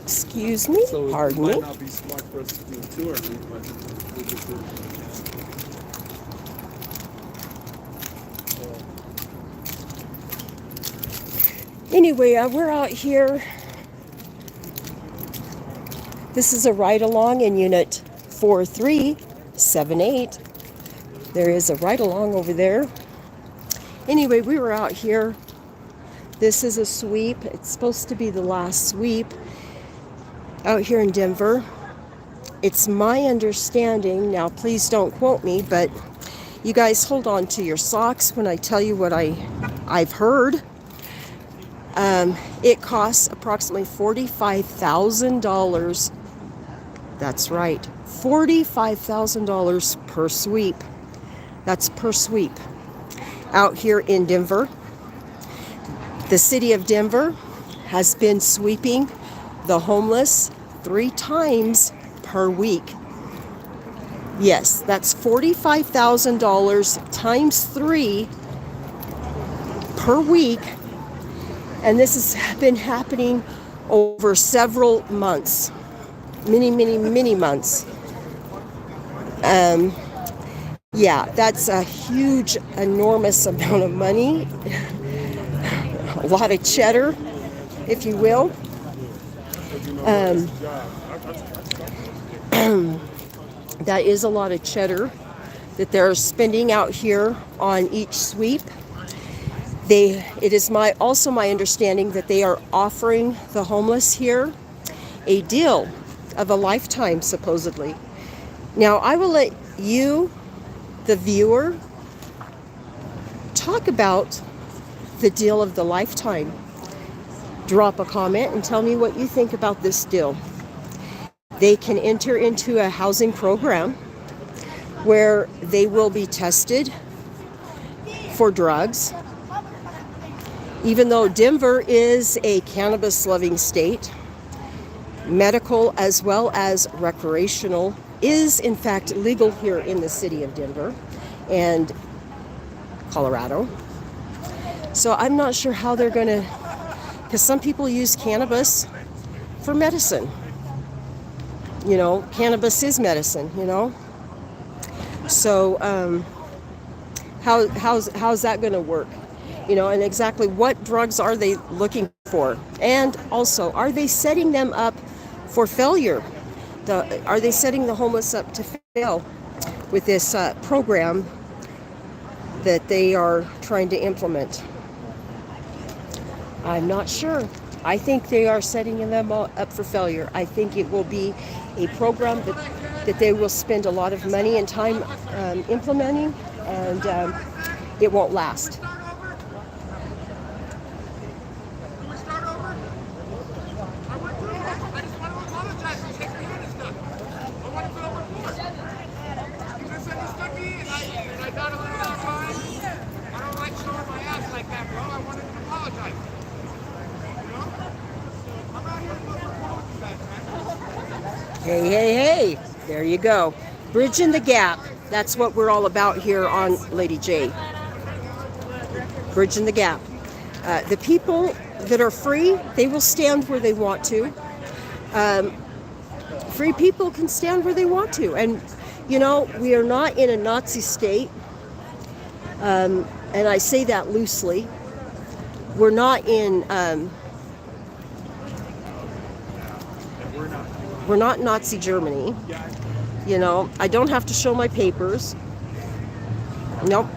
Excuse me, pardon me. not be smart for us to do a tour, but we'll just do it. Anyway, we're out here. This is a ride-along in Unit 4-3, 7-8. There is a ride along over there. Anyway, we were out here. This is a sweep. It's supposed to be the last sweep out here in Denver. It's my understanding, now please don't quote me, but you guys hold on to your socks when I tell you what I've heard. It costs approximately $45,000. That's right, $45,000 per sweep. That's per sweep. Out here in Denver, the city of Denver has been sweeping the homeless 3 times per week. Yes, that's $45,000 times 3 per week. And this has been happening over several months. Many months. Yeah, that's a huge, enormous amount of money. A lot of cheddar, if you will. That is a lot of cheddar that they're spending out here on each sweep. It is also my understanding that they are offering the homeless here a deal of a lifetime, supposedly. Now, I will let you, the viewer, talk about the deal of the lifetime. Drop a comment and tell me what you think about this deal. They can enter into a housing program where they will be tested for drugs. Even though Denver is a cannabis-loving state, medical as well as recreational is in fact legal here in the city of Denver and Colorado. So I'm not sure how they're going to, because some people use cannabis for medicine. You know, cannabis is medicine, you know. So how's that going to work? You know, and exactly what drugs are they looking for? And also, are they setting them up for failure? Are they setting the homeless up to fail with this program that they are trying to implement? I'm not sure. I think they are setting them up for failure. I think it will be a program that they will spend a lot of money and time implementing, and it won't last. Hey, there you go. Bridging the gap. That's what we're all about here on LadyJ. Bridging the gap. The people that are free, they will stand where they want to. Free people can stand where they want to. And, you know, we are not in a Nazi state. And I say that loosely. We're not in... We're not Nazi Germany. You know, I don't have to show my papers. Nope.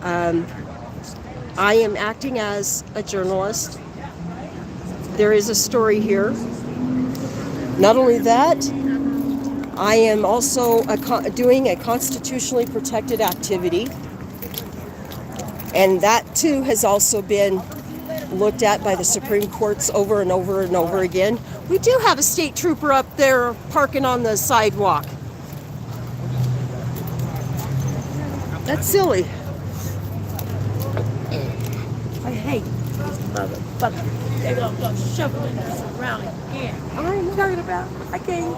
I am acting as a journalist. There is a story here. Not only that, I am also doing a constitutionally protected activity. And that too has also been looked at by the Supreme Courts over and over and over again. We do have a state trooper up there parking on the sidewalk. That's silly. I hate these motherfuckers. They're gonna go shuffling us around again. I'm talking about. I can't.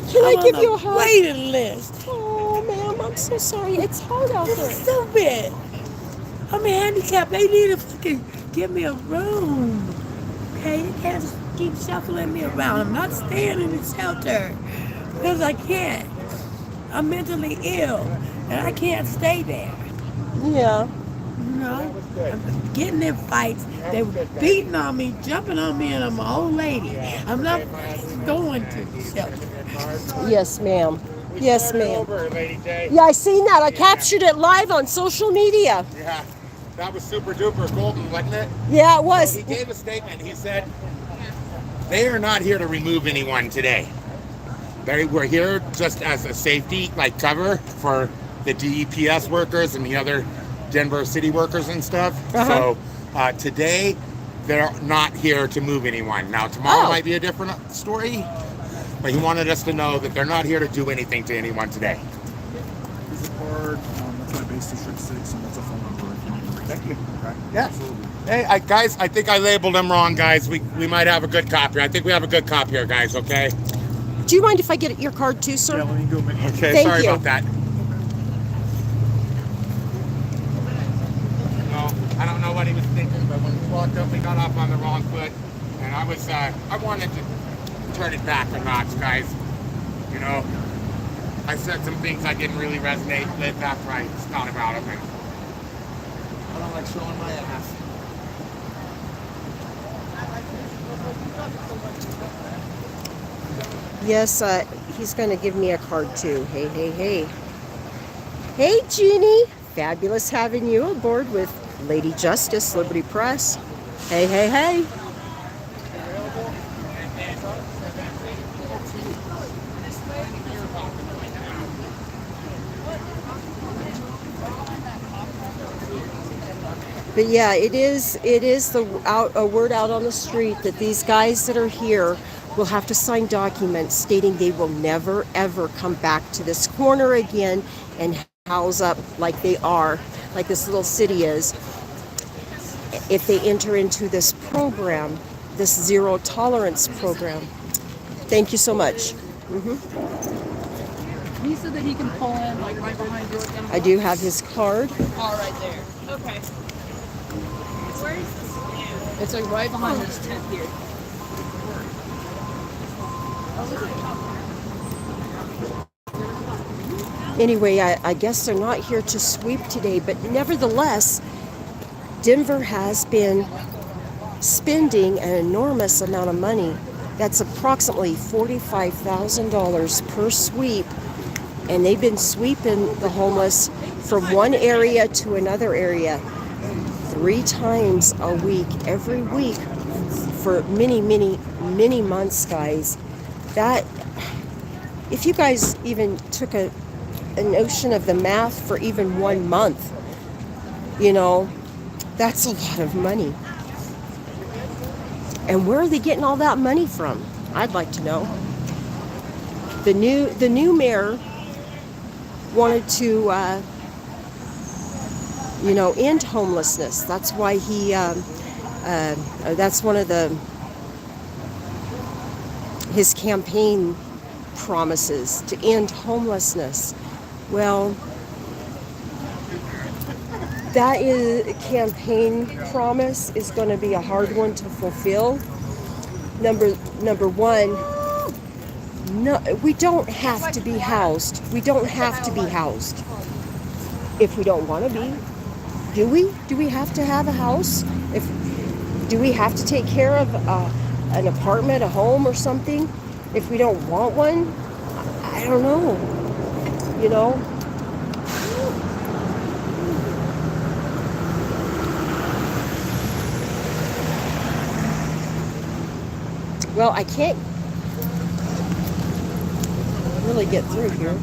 Can I give you a hug? Waiting list. Oh, ma'am, I'm so sorry. It's hard out there. This is stupid. I'm handicapped. They need to fucking give me a room. Okay, you can't just keep shuffling me around. I'm not staying in the shelter because I can't. I'm mentally ill and I can't stay there. Yeah. You know, I'm getting in fights. They were beating on me, jumping on me, and I'm an old lady. I'm not going to the shelter. Yes, ma'am. Yes, started ma'am. over, Lady J. Yeah, I seen that. I captured it live on social media. Yeah, that was super duper golden, wasn't it? Yeah, it was. So he gave a statement. He said, they are not here to remove anyone today. They were here just as a safety, like cover for the DEPS workers and the other Denver city workers and stuff. So today, they're not here to move anyone. Now, tomorrow might be a different story, but he wanted us to know that they're not here to do anything to anyone today. Here's a card. That's my base district 6, and that's a phone number if you need to reach. Thank you. Okay. Yeah. Absolutely. Hey, guys, I think I labeled them wrong, guys. We might have a good cop here. I think we have a good cop here, guys, okay? Do you mind if I get your card too, sir? Yeah, let me go make it. Okay, Thank sorry you. about that. No, I don't know what he was thinking, but when we walked up, we got off on the wrong foot. And I wanted to turn it back a notch, guys. You know, I said some things I didn't really resonate with after I thought about them. And I don't like showing my ass. Yes, he's going to give me a card too. Hey, hey, hey. Hey, Jeannie. Fabulous having you aboard with Lady Justice, Liberty Press. Hey, hey, hey. But yeah, it is a word out on the street that these guys that are here will have to sign documents stating they will never ever come back to this corner again and house up like they are, like this little city is, if they enter into this program, this zero tolerance program. Thank you so much. He said that he can pull in like right behind your tent. I do have his card. Oh, right there. Okay. Where is this? It's like right behind this tent here. Anyway, I guess they're not here to sweep today, but nevertheless, Denver has been spending an enormous amount of money. That's approximately $45,000 per sweep, and they've been sweeping the homeless from one area to another area 3 times a week, every week, for many, many, many months, guys. That, if you guys even took a notion of the math for even 1 month, you know, that's a lot of money. And where are they getting all that money from? I'd like to know. The new mayor wanted to you know, end homelessness. That's why he that's one of his campaign promises, to end homelessness. Well, that campaign promise is going to be a hard one to fulfill. Number one, no, we don't have to be housed. We don't have to be housed if we don't want to be. Do we? Do we have to have a house? Do we have to take care of an apartment, a home, or something if we don't want one? I don't know. You know? Well, I can't really get through here.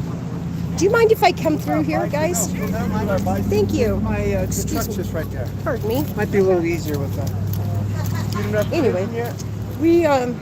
Do you mind if I come through here, guys? Thank you. The truck's just right there. Pardon me. Might be a little easier with that. Anyway, we had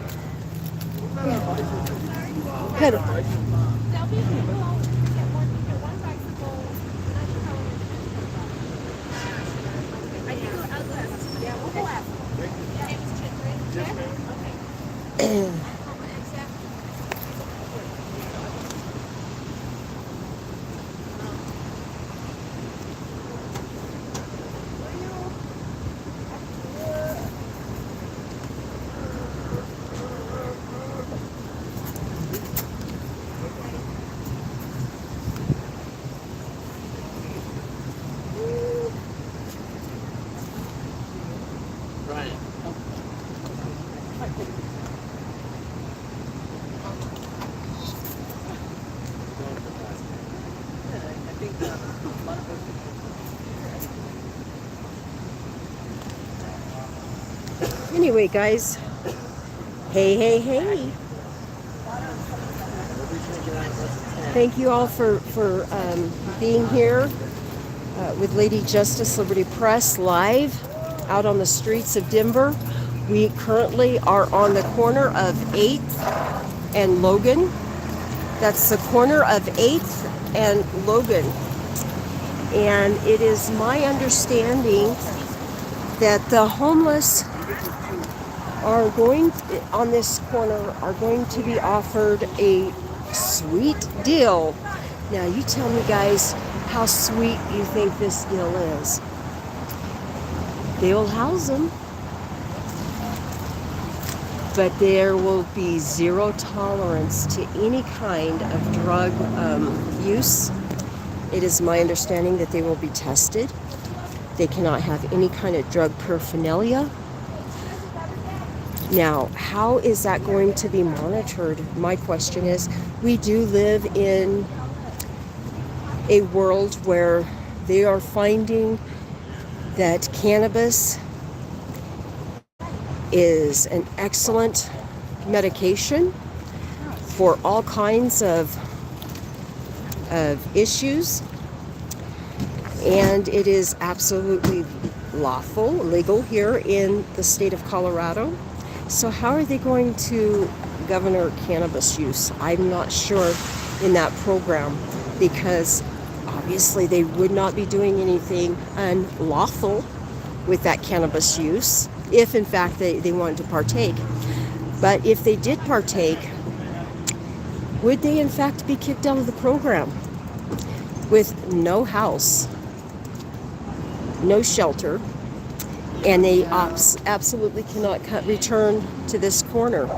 anyway, guys, hey. Thank you all for being here with Lady Justice Liberty Press live out on the streets of Denver. We currently are on the corner of 8th and Logan. That's the corner of 8th and Logan. And it is my understanding that the homeless are going on this corner are going to be offered a sweet deal. Now you tell me, guys, how sweet you think this deal is. They will house them, but there will be zero tolerance to any kind of drug use. It is my understanding that they will be tested. They cannot have any kind of drug paraphernalia. Now, how is that going to be monitored? My question is, we do live in a world where they are finding that cannabis is an excellent medication for all kinds of issues, and it is absolutely lawful, legal here in the state of Colorado. So how are they going to govern cannabis use? I'm not sure in that program, because obviously they would not be doing anything unlawful with that cannabis use if in fact they wanted to partake. But if they did partake, would they in fact be kicked out of the program with no house, no shelter, and they absolutely cannot return to this corner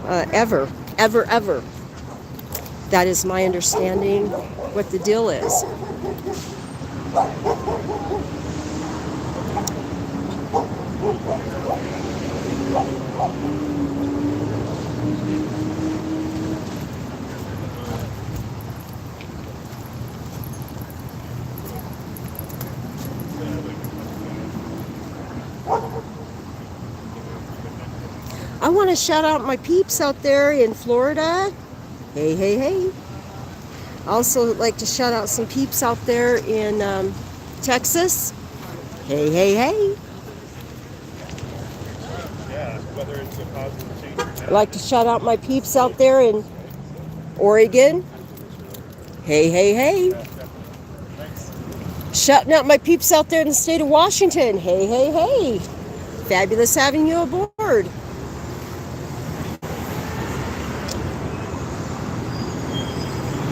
ever. That is my understanding what the deal is. I want to shout out my peeps out there in Florida. Hey. I also like to shout out some peeps out there in Texas. Hey. Yeah, whether it's a positive change or not. I'd like to shout out my peeps out there in Oregon. Hey. Shouting out my peeps out there in the state of Washington. Hey. Fabulous having you aboard.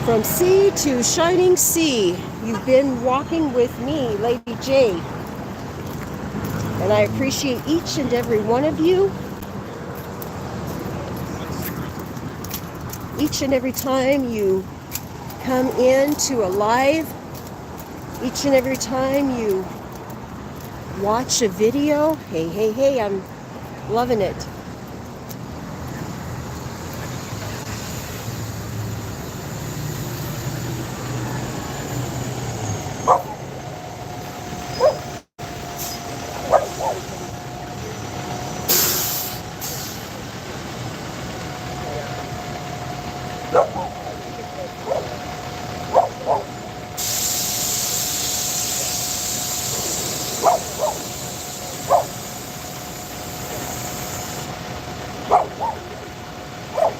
From sea to shining sea, you've been walking with me, Lady J. And I appreciate each and every one of you. Each and every time you come into a live, each and every time you watch a video. Hey, I'm loving it.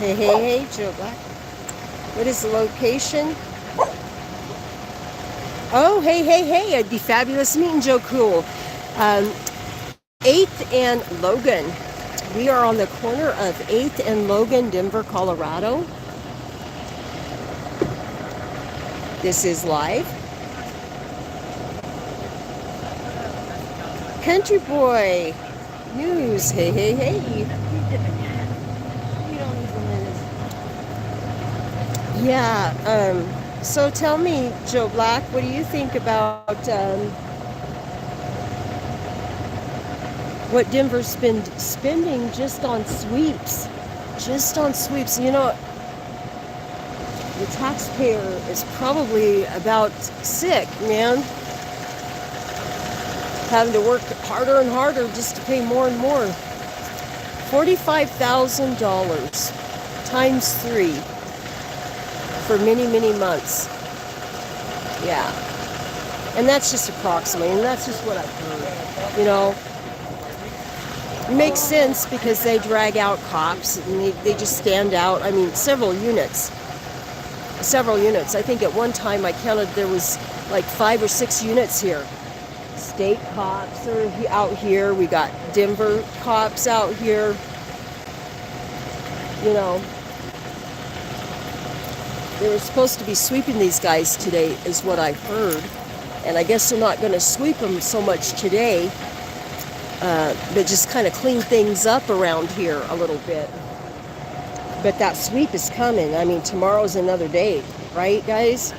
Hey, Joe Black. What is the location? Oh, hey. It'd be fabulous meeting Joe Cool. 8th and Logan. We are on the corner of 8th and Logan, Denver, Colorado. This is live. Country Boy News. Hey. Yeah, so tell me, Joe Black, what do you think about what Denver's been spending just on sweeps? You know, the taxpayer is probably about sick, man. Having to work harder and harder just to pay more and more. $45,000 times 3 for many, many months. Yeah. And that's just approximately, and that's just what I've heard. You know, it makes sense because they drag out cops and they just stand out. I mean, several units. I think at one time I counted there was like 5 or 6 units here. State cops are out here. We got Denver cops out here. You know, they were supposed to be sweeping these guys today, is what I heard. And I guess they're not going to sweep them so much today, but just kind of clean things up around here a little bit. But that sweep is coming. I mean, tomorrow's another day, right, guys?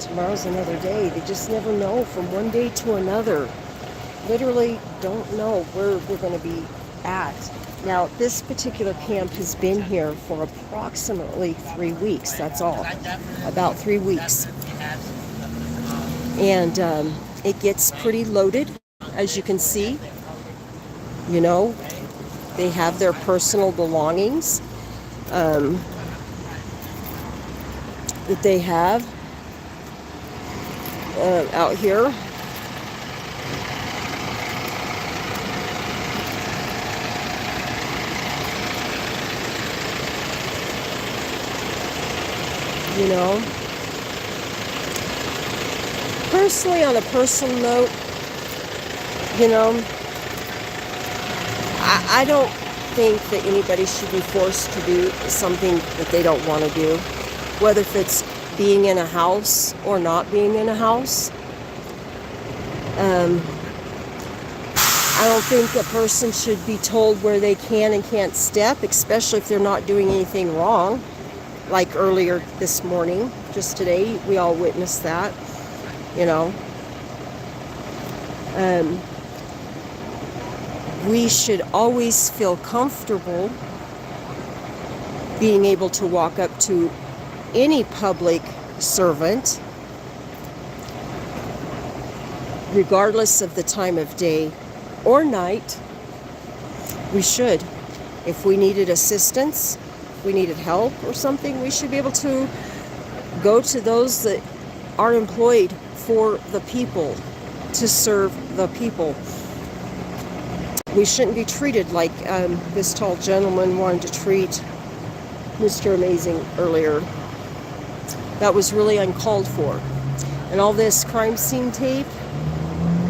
Tomorrow's another day. They just never know from one day to another. Literally don't know where we're going to be at. Now, this particular camp has been here for approximately 3 weeks. That's all. About 3 weeks. And it gets pretty loaded, as you can see. You know, they have their personal belongings that they have out here. You know, personally, on a personal note, you know, I don't think that anybody should be forced to do something that they don't want to do, whether if it's being in a house or not being in a house. I don't think a person should be told where they can and can't step, especially if they're not doing anything wrong. Like earlier this morning, just today, we all witnessed that, you know. We should always feel comfortable being able to walk up to any public servant, regardless of the time of day or night. We should. If we needed assistance, if we needed help or something, we should be able to go to those that are employed for the people, to serve the people. We shouldn't be treated like this tall gentleman wanted to treat Mr. Amazing earlier. That was really uncalled for. And all this crime scene tape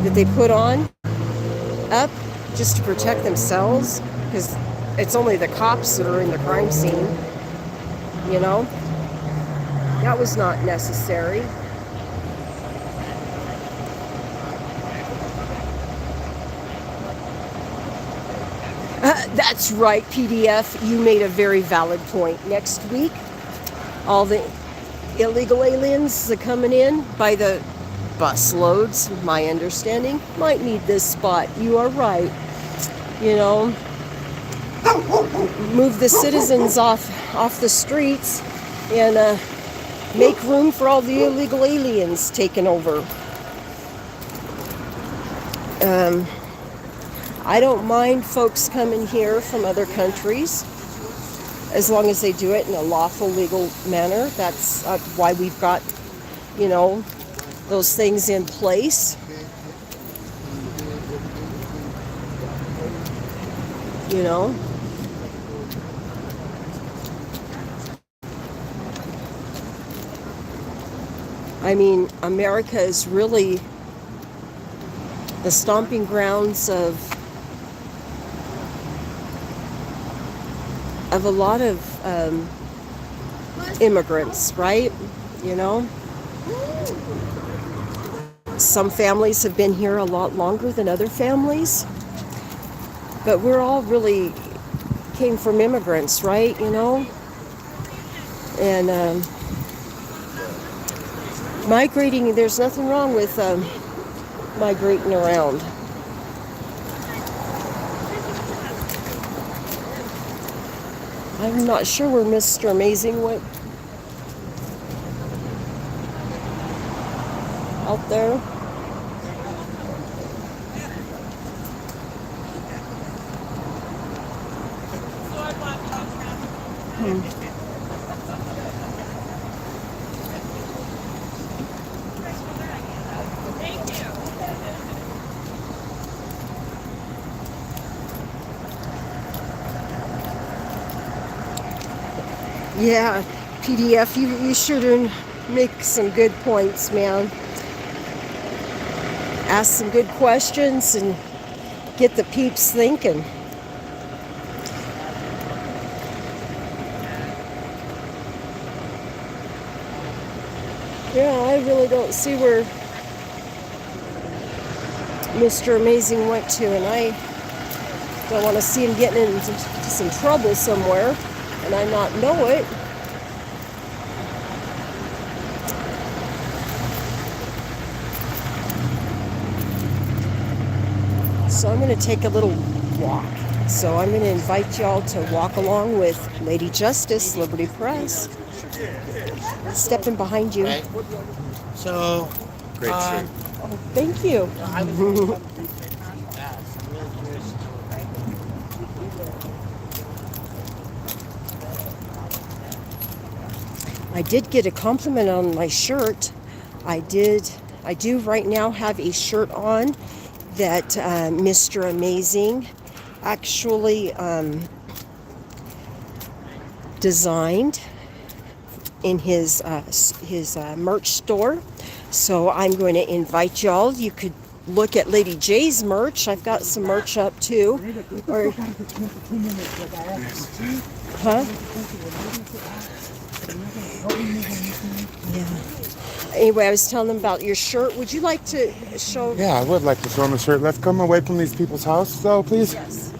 that they put on up just to protect themselves, because it's only the cops that are in the crime scene, you know? That was not necessary. That's right, PDF. You made a very valid point. Next week, all the illegal aliens that are coming in by the bus loads, my understanding, might need this spot. You are right. You know, move the citizens off the streets and make room for all the illegal aliens taking over. I don't mind folks coming here from other countries, as long as they do it in a lawful, legal manner. That's why we've got, you know, those things in place. You know? I mean, America is really the stomping grounds of a lot of immigrants, right? You know? Some families have been here a lot longer than other families, but we're all really came from immigrants, right? You know? And migrating, there's nothing wrong with migrating around. I'm not sure where Mr. Amazing went. Out there. Yeah, PDF, you sure do make some good points, man. Ask some good questions and get the peeps thinking. Yeah, I really don't see where Mr. Amazing went to, and I don't want to see him getting into some trouble somewhere and I not know it. So I'm going to take a little walk. So I'm going to invite y'all to walk along with Lady Justice, Liberty Press. Stepping behind you. Okay. So, Great shirt. Oh, thank you. I did get a compliment on my shirt. I do right now have a shirt on that Mr. Amazing actually designed in his merch store. So I'm going to invite y'all. You could look at Lady J's merch. I've got some merch up too. Or, huh? Yeah. Anyway, I was telling them about your shirt. Would you like to show? Yeah, I would like to show them a shirt. Let's come away from these people's house, though, please. Yes.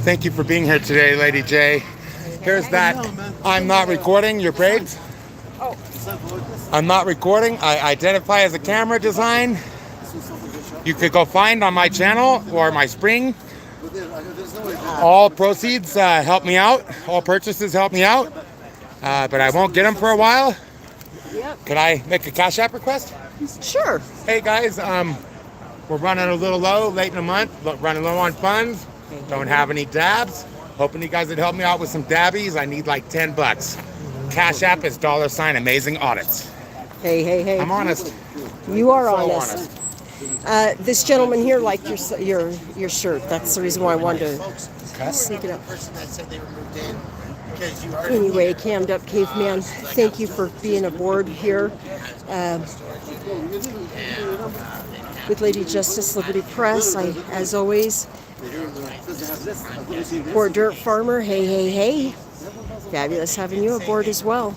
Thank you for being here today, Lady J. Here's that. I'm not recording your braids. Oh. I'm not recording. I identify as a camera design. You could go find on my channel or my spring. All proceeds help me out. All purchases help me out. But I won't get them for a while. Yep. Could I make a Cash App request? Sure. Hey guys, we're running a little low, late in the month, running low on funds. Don't have any dabs. Hoping you guys would help me out with some dabbies. I need like 10 bucks. Cash App is $Amazing Audits. Hey. I'm honest. You are So honest. This gentleman here liked your shirt. That's the reason why I wanted to sneak it up. Anyway, cammed up caveman, thank you for being aboard here with Lady Justice Liberty Press. As always, poor dirt farmer. Hey. Fabulous having you aboard as well.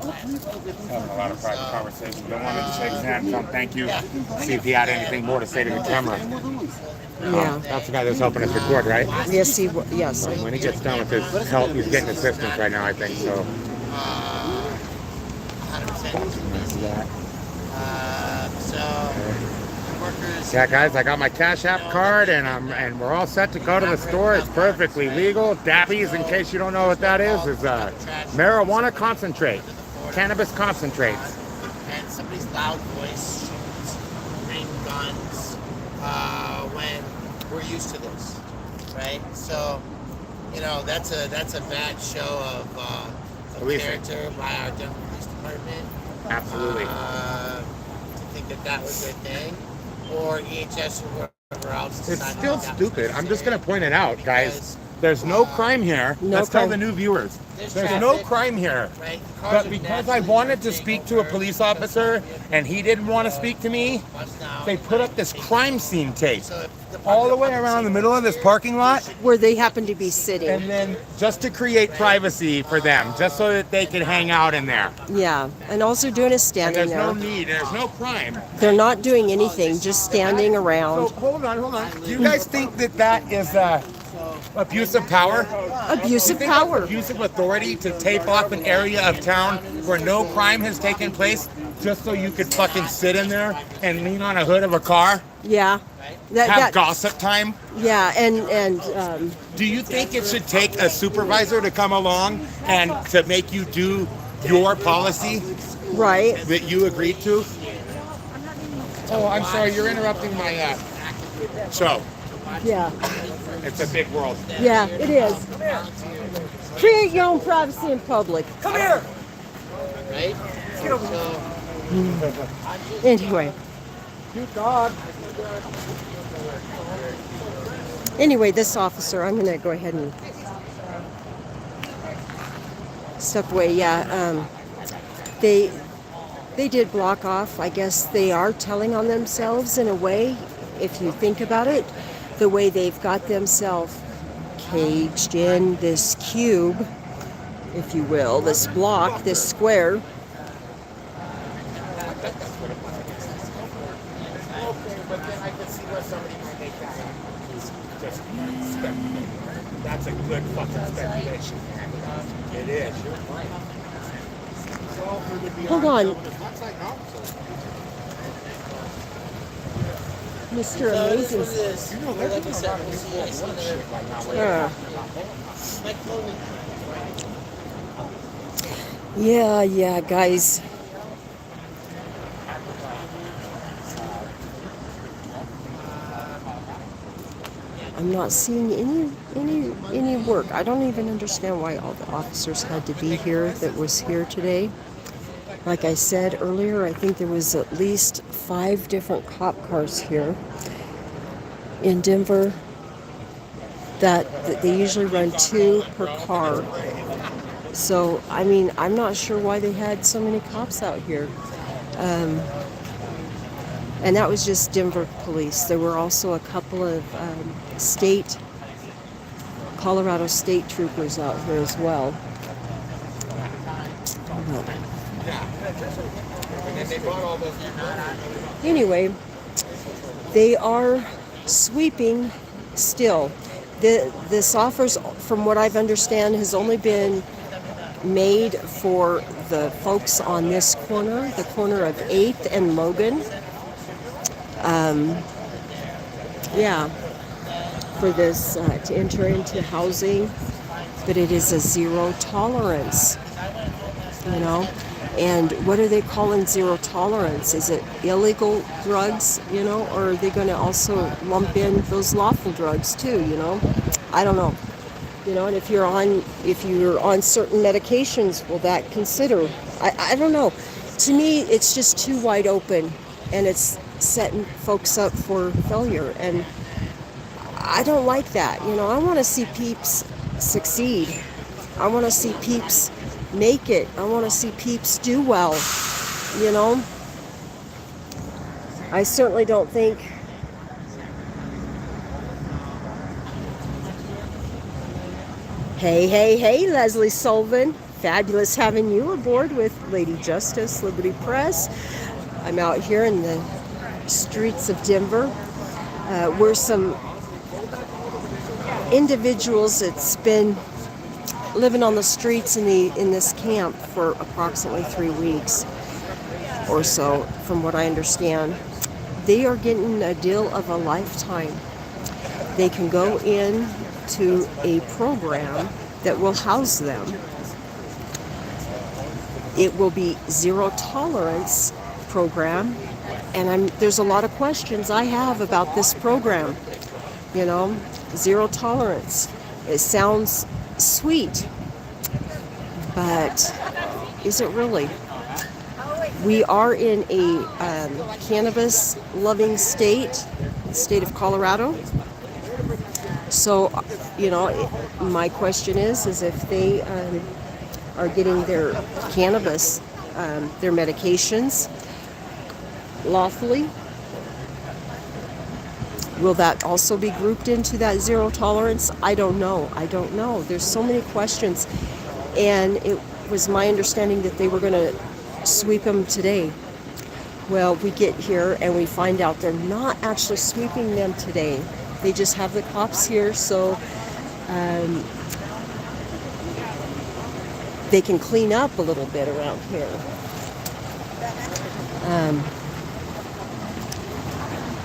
Having a lot of private conversations. Don't want to shake hands. Thank you. See if he had anything more to say to the camera. Yeah. That's the guy that's helping us record, right? Yes, yes. When he gets done with his help, he's getting assistance right now, I think. So. Yeah, guys, I got my Cash App card, and we're all set to go to the store. It's perfectly legal. Dabbies, in case you don't know what that is marijuana concentrate, cannabis concentrates. And somebody's loud voice, ring guns, when we're used to this, right? So, you know, that's a bad show of character by our Denver Police Department. Absolutely. To think that was their thing, or EHS or whoever else. It's still stupid. I'm just going to point it out, guys. There's no crime here. Let's tell the new viewers. There's no crime here. Right? But because I wanted to speak to a police officer and he didn't want to speak to me, they put up this crime scene tape all the way around the middle of this parking lot. Where they happen to be sitting. And then just to create privacy for them, just so that they could hang out in there. Yeah, and also doing a standing and there's there. no need, there's no crime. They're not doing anything, just standing around. So hold on. Do you guys think that is abuse of power? Abuse of power. Abuse of authority to tape off an area of town where no crime has taken place just so you could fucking sit in there and lean on a hood of a car? Yeah. Right? Have gossip time. Yeah, and Do you think it should take a supervisor to come along and to make you do your policy right. that you agreed to? Oh, I'm sorry, you're interrupting my show. Yeah. It's a big world. Yeah, it is. Create your own privacy in public. Come here. Right? So, Anyway. Cute dog. Anyway, this officer, I'm going to go ahead and step away. Yeah, they did block off. I guess they are telling on themselves in a way, if you think about it, the way they've got themselves caged in this cube, if you will, this block, this square. But then I can see where somebody might make that just speculate. That's a good fucking speculation. It is. You're right. Hold on. Mr. Amazing. like I said, we'll see Yeah, guys. I'm not seeing any work. I don't even understand why all the officers had to be here that was here today. Like I said earlier, I think there was at least 5 different cop cars here in Denver that they usually run 2 per car. So, I mean, I'm not sure why they had so many cops out here. And that was just Denver police. There were also a couple of Colorado state troopers out here as well. Anyway, they are sweeping still. This offers, from what I've understand, has only been made for the folks on this corner, the corner of 8th and Logan. Yeah, for this to enter into housing, but it is a zero tolerance, you know. And what are they calling zero tolerance? Is it illegal drugs, you know, or are they going to also lump in those lawful drugs too, you know? I don't know. You know, and if you're on certain medications, will that consider? I don't know. To me, it's just too wide open, and it's setting folks up for failure, and I don't like that. You know, I want to see peeps succeed. I want to see peeps make it. I want to see peeps do well, you know. I certainly don't think Hey, Leslie Sullivan. Fabulous having you aboard with Lady Justice, Liberty Press. I'm out here in the streets of Denver. We're some individuals that's been living on the streets in this camp for approximately 3 weeks or so, from what I understand. They are getting a deal of a lifetime. They can go in to a program that will house them. It will be zero tolerance program, and there's a lot of questions I have about this program. You know, zero tolerance. It sounds sweet, but is it really? We are in a cannabis loving state, the state of Colorado. So, you know, my question is if they are getting their cannabis, their medications lawfully, will that also be grouped into that zero tolerance? I don't know. There's so many questions, and it was my understanding that they were going to sweep them today. Well, we get here and we find out they're not actually sweeping them today. They just have the cops here, so they can clean up a little bit around here.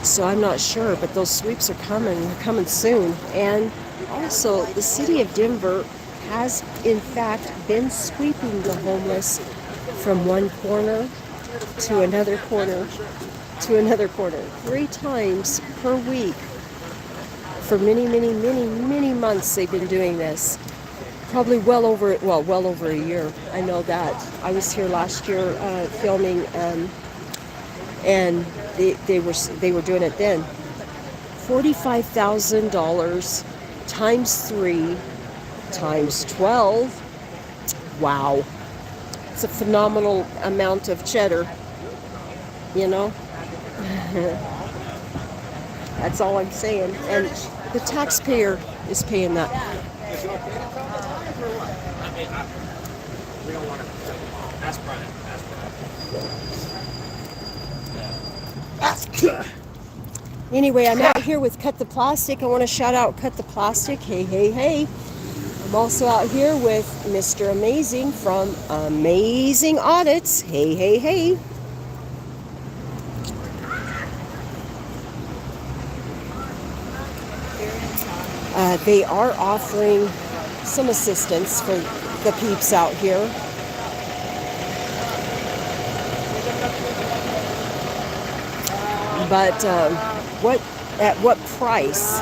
So I'm not sure, but those sweeps are coming. They're coming soon. And also, the city of Denver has, in fact, been sweeping the homeless from one corner to another corner to another corner 3 times per week. For many, many, many, many months they've been doing this. Probably well over a year. I know that. I was here last year filming, and they were doing it then. $45,000 times 3 times 12. Wow. It's a phenomenal amount of cheddar, you know? That's all I'm saying. And the taxpayer is paying that. We don't want to. That's Brian. Anyway, I'm out here with Cut the Plastic. I want to shout out Cut the Plastic. Hey, hey, hey. I'm also out here with Mr. Amazing from Amazing Audits. Hey, hey, hey. They are offering some assistance for the peeps out here. But at what price?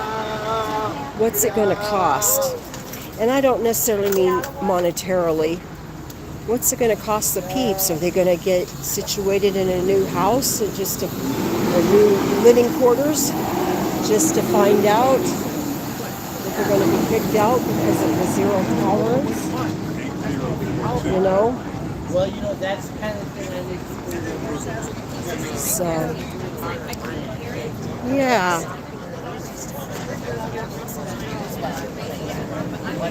What's it going to cost? And I don't necessarily mean monetarily. What's it going to cost the peeps? Are they going to get situated in a new house, or just a new living quarters, just to find out if they're going to be kicked out because of the zero tolerance? You know? Well, you know, that's kind of the thing I think. So, yeah.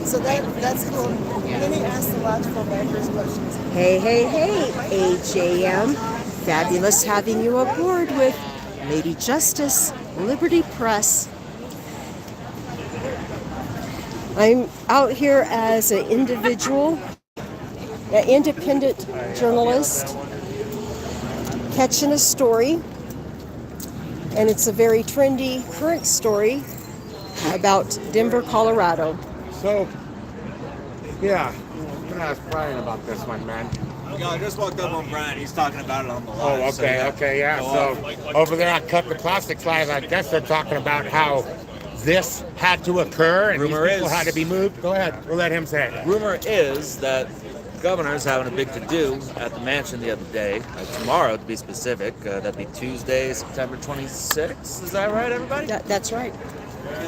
So that's cool. Let me ask the logical bankers questions. Hey, hey, hey, AJM. Fabulous having you aboard with Lady Justice, Liberty Press. I'm out here as an individual, an independent journalist, catching a story, and it's a very trendy, current story about Denver, Colorado. So, yeah, I'm gonna ask Brian about this one, man. Yeah, I just walked up on Brian. He's talking about it on the Oh, live. okay, yeah. So over there on Cut the Plastic Live, I guess they're talking about how this had to occur and Rumor these people is- had to be moved. Go ahead, we'll let him say it. Rumor is that the governor's having a big to-do at the mansion the other day, tomorrow to be specific. That'd be Tuesday, September 26th. Is that right, everybody? That's right.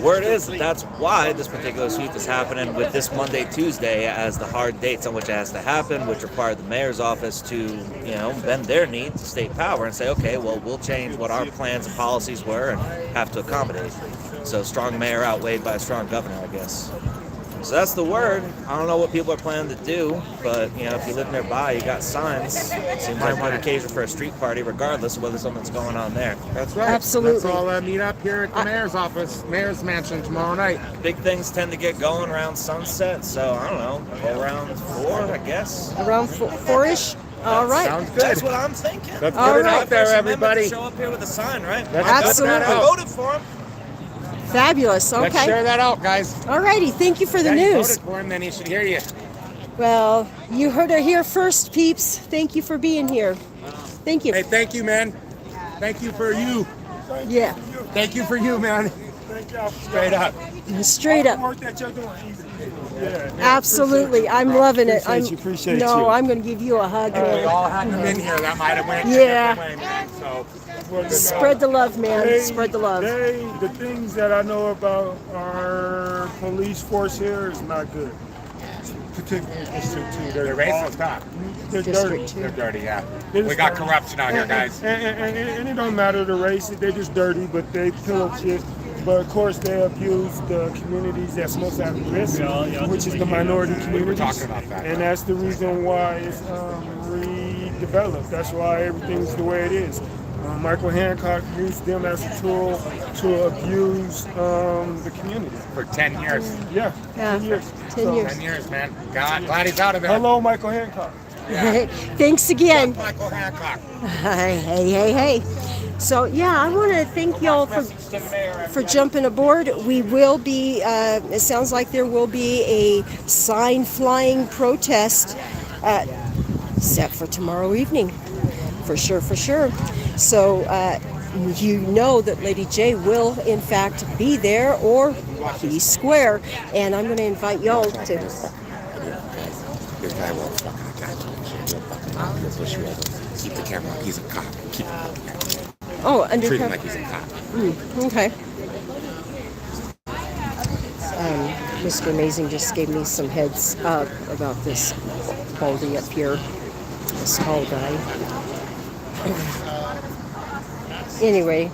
Word is that's why this particular sweep is happening with this Monday, Tuesday as the hard dates on which it has to happen, which require the mayor's office to, you know, bend their knee to state power and say, okay, well, we'll change what our plans and policies were and have to accommodate. So strong mayor outweighed by a strong governor, I guess. So that's the word. I don't know what people are planning to do, but, you know, if you live nearby, you got signs. Seems like one occasion for a street party, regardless of whether something's going on there. That's right. Absolutely. Let's all meet up here at the mayor's office, mayor's mansion tomorrow night. Big things tend to get going around sunset, so I don't know, go around 4, I guess. Around 4-ish? All right. Sounds good. That's what I'm thinking. Let's All get it right. out there, First Amendment to everybody. show up here with a sign, right? Let's Absolutely. put that I out. voted for him. Fabulous. Let's Okay. share that out, guys. Alrighty. Thank you for the Yeah, you news. voted for him, then he should hear you. Well, you heard it here first, peeps. Thank you for being here. Thank you. Hey, thank you, man. Thank you for you. Yeah. Thank you for you, man. Straight up. Straight up. Work that you're doing. Yeah. Absolutely. I'm loving it. Appreciate you. No, I'm going to give you a hug. We all had them in here. That might have went a Yeah. different way, man. So, Spread the love, man. Spread the love. The things that I know about our police force here is not good. Particularly in District 2. they're racist, huh? They're District dirty. 2. They're dirty, yeah. They We just got dirty. corruption out here, guys. And it don't matter the race. They're just dirty, but they pillage it. But of course, they abuse the communities that's most at risk, which is the minority communities. talking about that. And that's the reason why it's redeveloped. That's why everything's the way it is. Michael Hancock used them as a tool to abuse the community. For 10 years. Yeah, Yeah. 10 years. 10 years. 10 years, man. God, glad he's out of there. Hello, Michael Hancock. Yeah. Thanks again. Michael Hancock. Hey. So yeah, I want to thank y'all for jumping aboard. We will be. It sounds like there will be a sign flying protest set for tomorrow evening, for sure. So you know that Lady J will in fact be there or be square, and I'm going to invite y'all to. This guy won't fucking attack you. He'll fucking he'll push you over. Keep the camera on. He's a cop. Keep it on. Oh, undercover. Treat him like he's a cop. Okay. Mr. Amazing just gave me some heads up about this baldy up here, this tall guy. Anyway,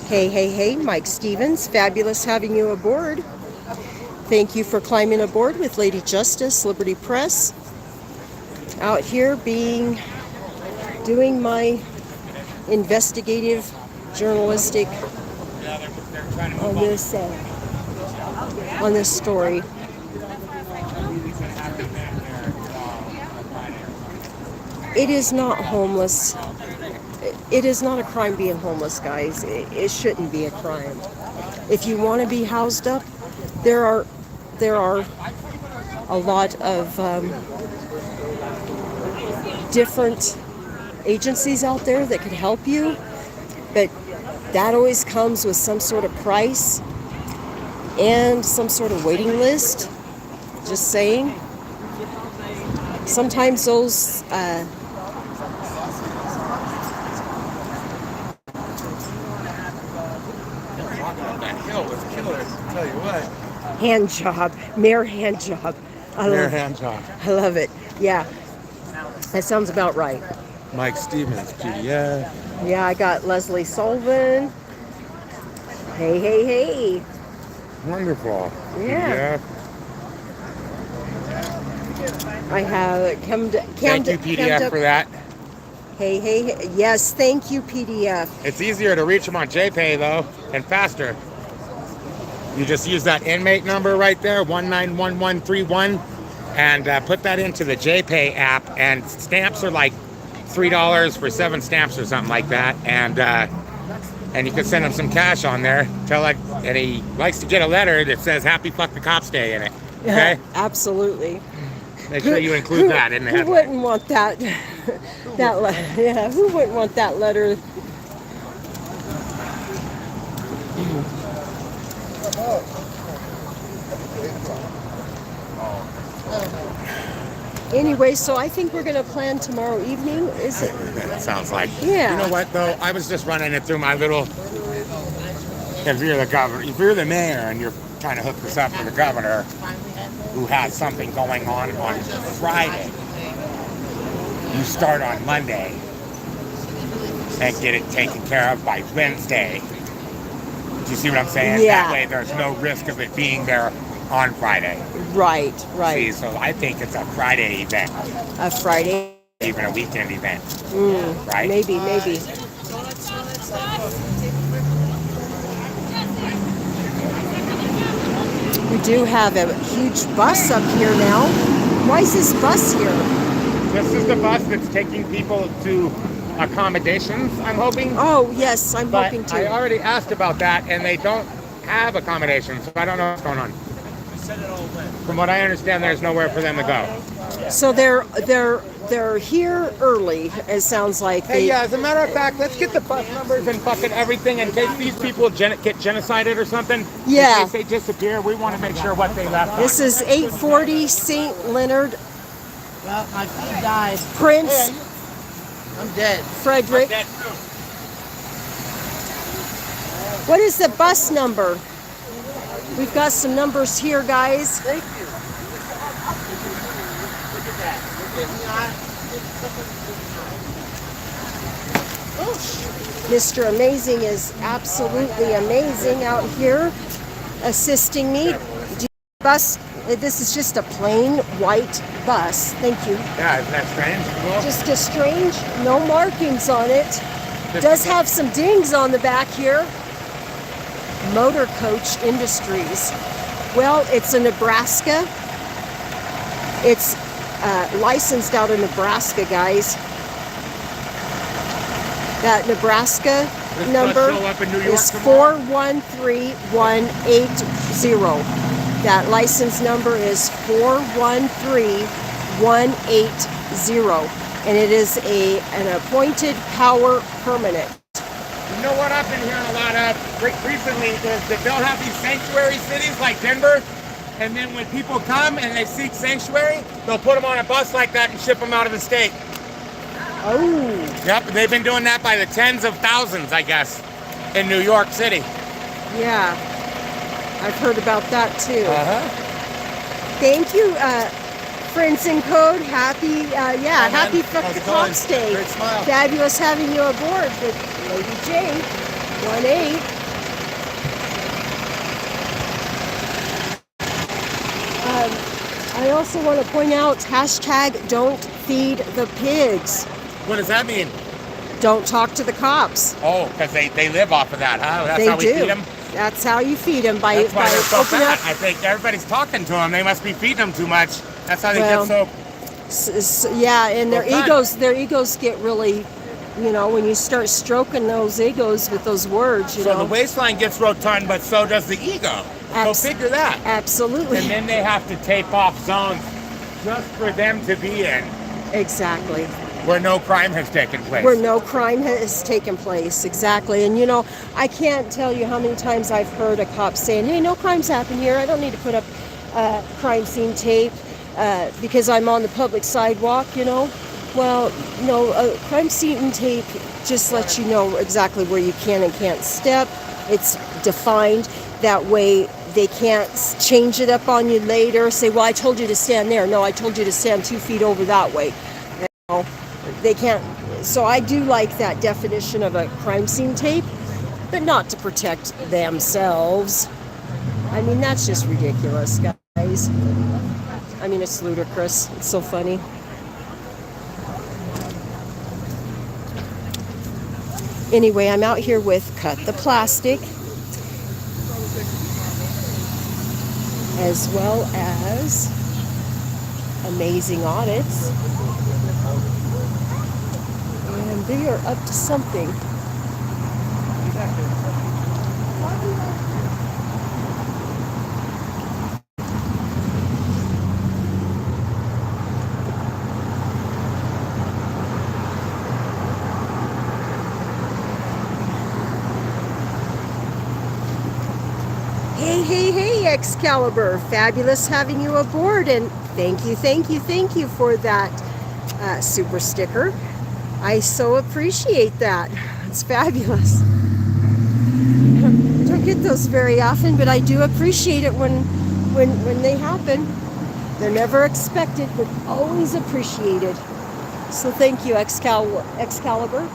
hey, Mike Stevens, fabulous having you aboard. Thank you for climbing aboard with Lady Justice, Liberty Press. Out here doing my investigative journalistic on this story. It is not homeless. It is not a crime being homeless, guys. It shouldn't be a crime. If you want to be housed up, there are a lot of different agencies out there that could help you, but that always comes with some sort of price and some sort of waiting list. Just saying. Sometimes those hand job, mayor hand job. Hand job. I love it. Yeah, that sounds about right. Mike Stevens, PDF. Yeah, I got Leslie Sullivan. Hey. Wonderful. Yeah. I have Thank you, PDF, for that. Hey. Yes, thank you, PDF. It's easier to reach them on JPay, though, and faster. You just use that inmate number right there, 191131, and put that into the JPay app, and stamps are like $3 for 7 stamps or something like that, and you can send him some cash on there. And he likes to get a letter that says "Happy Fuck the Cops Day" in it. Okay? Absolutely. Make sure you include that in the headline. Who wouldn't want that? Yeah, who wouldn't want that letter? Anyway, so I think we're going to plan tomorrow evening. Is it? That sounds like. Yeah. You know what, though? I was just running it through my little. If you're the governor, if you're the mayor, and you're trying to hook this up for the governor, who has something going on Friday, you start on Monday and get it taken care of by Wednesday. Do you see what I'm saying? Yeah. That way, there's no risk of it being there on Friday. Right. See, so I think it's a Friday event. A Friday? Even a weekend event. Right? Maybe. We do have a huge bus up here now. Why is this bus here? This is the bus that's taking people to accommodations, I'm hoping. Oh, yes, I'm hoping to. I already asked about that, and they don't have accommodations, so I don't know what's going on. From what I understand, there's nowhere for them to go. So they're here early, it sounds like. Hey, yeah, as a matter of fact, let's get the bus numbers and fucking everything in case these people get genocided or something. Yeah. In case they disappear, we want to make sure what they left. This is 840 St. Leonard. Well, my feet died. Prince. Hey, I'm dead. Frederick. I'm dead too. What is the bus number? We've got some numbers here, guys. Thank you. Look at that. Mr. Amazing is absolutely amazing out here assisting me. Bus. This is just a plain white bus. Thank you. Yeah, isn't that strange? Cool. Just a strange, no markings on it. Does have some dings on the back here. Motor Coach Industries. Well, it's a Nebraska. It's licensed out of Nebraska, guys. That Nebraska number is 413180. That license number is 413180. And it is an appointed power permanent. You know what I've been hearing a lot of recently is that they'll have these sanctuary cities like Denver, and then when people come and they seek sanctuary, they'll put them on a bus like that and ship them out of the state. Oh. Yep, they've been doing that by the tens of thousands, I guess, in New York City. Yeah, I've heard about that too. Uh-huh. Thank you, Friends in Code. Happy, happy Fox Day. Great smile. Fabulous having you aboard with LadyJ 18. I also want to point out, hashtag don't feed the pigs. What does that mean? Don't talk to the cops. Oh, because they live off of that, huh? That's they how we do. feed them? That's how you feed them, by That's why they're so opening fat. up. I think everybody's talking to them. They must be feeding them too much. That's how they get so... Yeah, and their rotund. egos get really, when you start stroking those egos with those words, So the waistline gets rotund, but so does the ego. So figure that. Absolutely. And then they have to tape off zones just for them to be in. Exactly. Where no crime has taken place. Where no crime has taken place, exactly. And I can't tell you how many times I've heard a cop saying, hey, no crimes happen here. I don't need to put up crime scene tape because I'm on the public sidewalk, Well, no, crime scene tape just lets you know exactly where you can and can't step. It's defined. That way they can't change it up on you later. Say, well, I told you to stand there. No, I told you to stand 2 feet over that way. They can't. So I do like that definition of a crime scene tape, but not to protect themselves. I mean, that's just ridiculous, guys. I mean, it's ludicrous. It's so funny. Anyway, I'm out here with Cut the Plastic, as well as Amazing Audits. And they are up to something. Hey, Excalibur. Fabulous having you aboard, and thank you for that super sticker. I so appreciate that. It's fabulous. I don't get those very often, but I do appreciate it when they happen. They're never expected, but always appreciated. So thank you, Excalibur.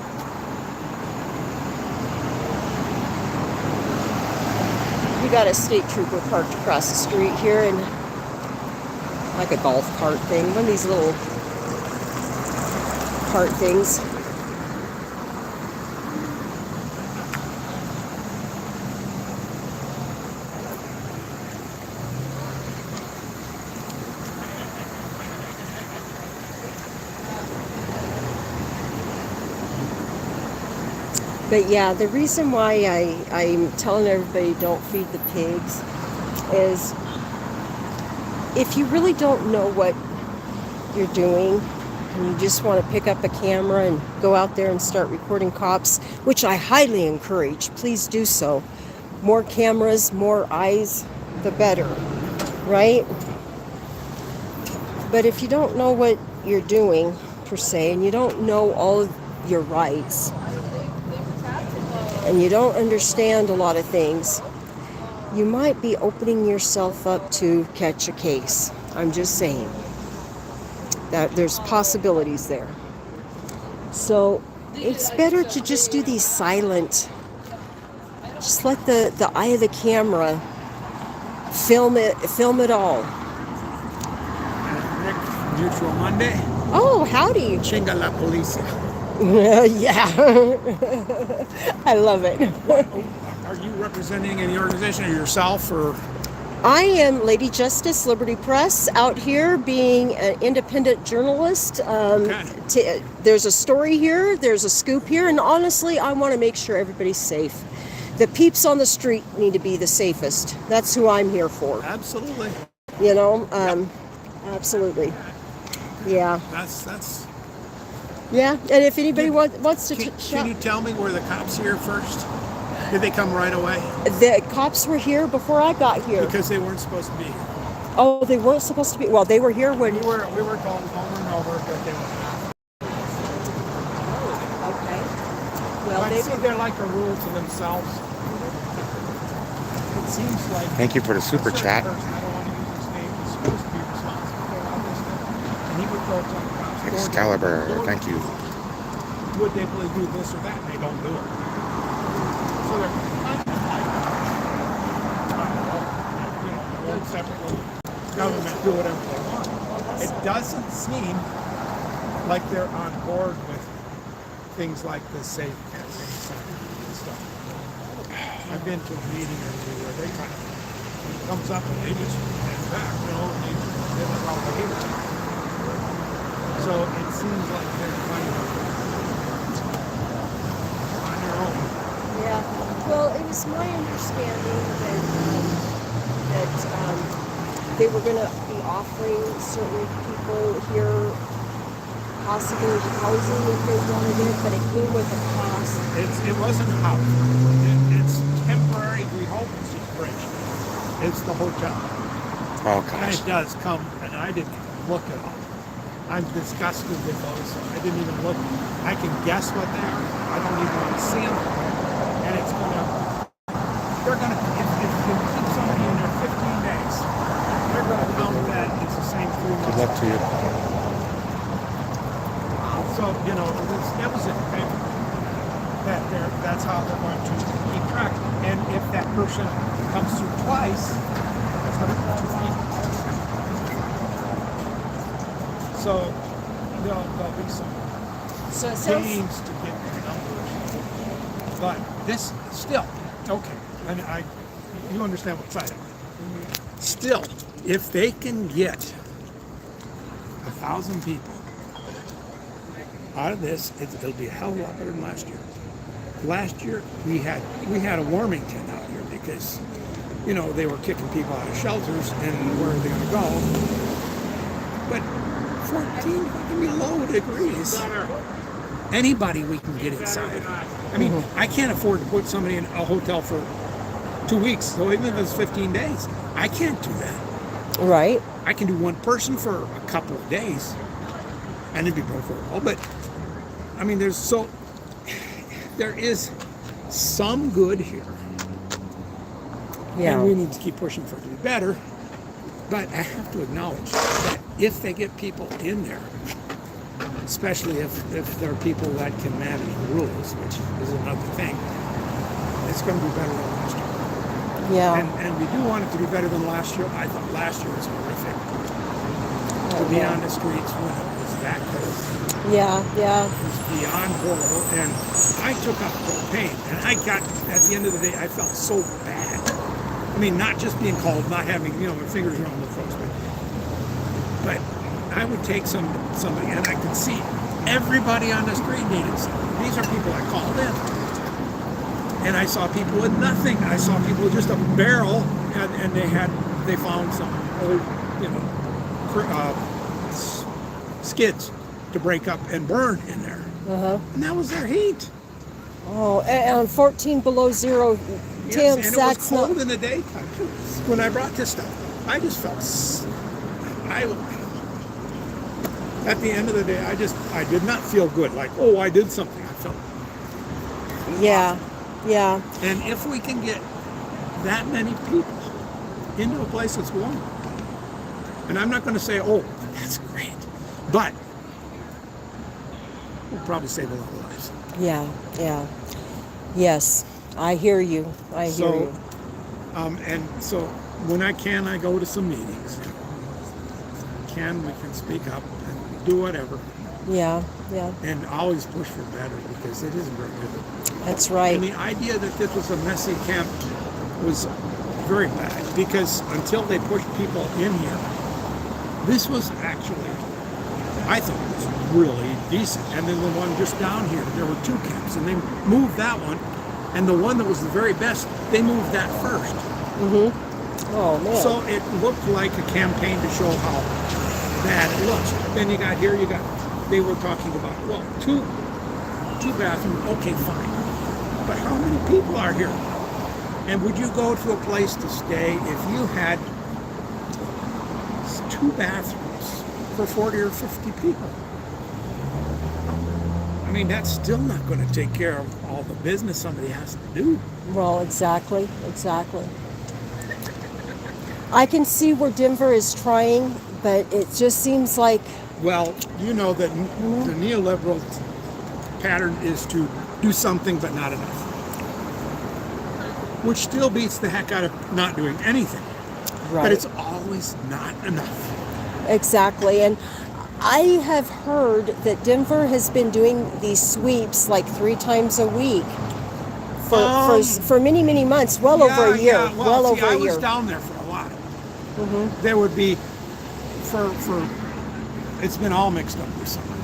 We got a state trooper parked across the street here, and like a golf cart thing, one of these little cart things. But yeah, the reason why I'm telling everybody don't feed the pigs is if you really don't know what you're doing and you just want to pick up a camera and go out there and start recording cops, which I highly encourage, please do so. More cameras, more eyes, the better, right? But if you don't know what you're doing, per se, and you don't know all of your rights, and you don't understand a lot of things, you might be opening yourself up to catch a case. I'm just saying that there's possibilities there. So it's better to just do these silent, just let the eye of the camera film it all. Neutral Monday. Oh, howdy. Chinga la policía. Yeah. I love it. Are you representing any organization or yourself, or? I am Lady Justice Liberty Press out here being an independent journalist. There's a story here, there's a scoop here, and honestly, I want to make sure everybody's safe. The peeps on the street need to be the safest. That's who I'm here for. Absolutely. You know, absolutely. Yeah. That's. Yeah, and if anybody wants to... Can you tell me, were the cops here first? Did they come right away? The cops were here before I got here. Because they weren't supposed to be here. Oh, they weren't supposed to be... Well, they were here when... We were told over and over that they were not. Okay. Well, I see they're like a rule to themselves. It seems like... Thank you for the super chat. I don't want to use his name. He's supposed to be responsible for all this stuff. And he would go to the cops. Excalibur, thank you. Would they really do this or that? And they don't do it. So they're kind of like, own separate government, do whatever they want. It doesn't seem like they're on board with things like the Safe Campaign Center and stuff. I've been to a meeting or two where they kind of, when it comes up and they just head back, and they let all the here. So it seems like they're kind of on their own. Yeah. Well, it was my understanding that they were going to be offering certain people here possibly housing if they wanted it, but it came with a cost. It wasn't housing. It's temporary. We hope it's just bridge. It's the hotel. Oh, And gosh. it does come, and I didn't look at all. I'm disgusted with those. I didn't even look. I can guess what they are. I don't even want to see them. And it's they're gonna, if you keep somebody in there 15 days, they're gonna count that it's the same 3 months. Good luck to you. So, it was a thing that's how they're going to keep track. And if that person comes through twice, that's going to be 2 feet. So there'll be some games to get the numbers. But this still, okay, and you understand what side I'm on. Still, if they can get 1,000 people out of this, it'll be a hell of a lot better than last year. Last year we had a Warmington out here because they were kicking people out of shelters, and where are they going to go? But 14 fucking below degrees. Anybody we can get inside. I mean, I can't afford to put somebody in a hotel for 2 weeks. So even if it's 15 days, I can't do that. Right. I can do one person for a couple of days, and it'd be preferable. But I mean, there is some good here. Yeah. And we need to keep pushing for it to be better. But I have to acknowledge that if they get people in there, especially if there are people that can manage the rules, which is another thing, it's going to be better than last year. Yeah. And we do want it to be better than last year. I thought last year was horrific. To be on the streets when it was that cold. Yeah. It was beyond horrible. And I took up propane, and I got, at the end of the day, I felt so bad. I mean, not just being cold, not having, my fingers around the folks, but I would take somebody, and I could see everybody on the street needed something. These are people I called in. And I saw people with nothing. I saw people with just a barrel, and they found some old, skids to break up and burn in there. And that was their heat. Oh, and 14 below zero temps. Yes, and it that's was cold not... in the daytime too. When I brought this stuff, I just felt. At the end of the day, I did not feel good. Like, oh, I did something. I felt. Yeah. Yeah. And if we can get that many people into a place that's warm, and I'm not going to say, oh, that's great, but we'll probably save a lot of lives. Yeah. Yes, I hear you. I hear you. And so when I can, I go to some meetings. We can speak up and do whatever. Yeah. And always push for better, because it isn't very good. That's right. And the idea that this was a messy camp was very bad, because until they pushed people in here, this was actually, I think it was really decent. And then the one just down here, there were 2 camps, and they moved that one, and the one that was the very best, they moved that first. Oh, man. So it looked like a campaign to show how bad it looks. Then you got here, they were talking about, well, two bathrooms, okay, fine. But how many people are here? And would you go to a place to stay if you had 2 bathrooms for 40 or 50 people? I mean, that's still not going to take care of all the business somebody has to do. Well, exactly. I can see where Denver is trying, but it just seems like... Well, you know that the neoliberal pattern is to do something but not enough. Which still beats the heck out of not doing anything. Right. But it's always not enough. Exactly. And I have heard that Denver has been doing these sweeps like 3 times a week for many, many months, over a year. Yeah. Well, over I a year. was down there for a while. There would be, it's been all mixed up this summer.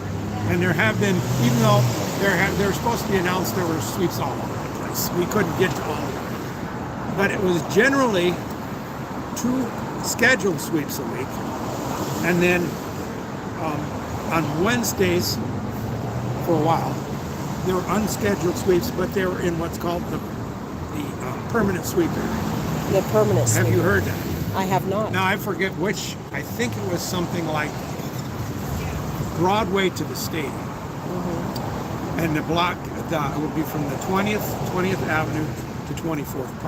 And there have been, even though they're supposed to be announced, there were sweeps all over the place. We couldn't get to all of them. But it was generally 2 scheduled sweeps a week. And then on Wednesdays, for a while, there were unscheduled sweeps, but they were in what's called the permanent sweep area. The permanent sweep. Have you heard that? I have not. Now, I forget which, I think it was something like Broadway to the stadium. And the block, it would be from the 20th Avenue to 24th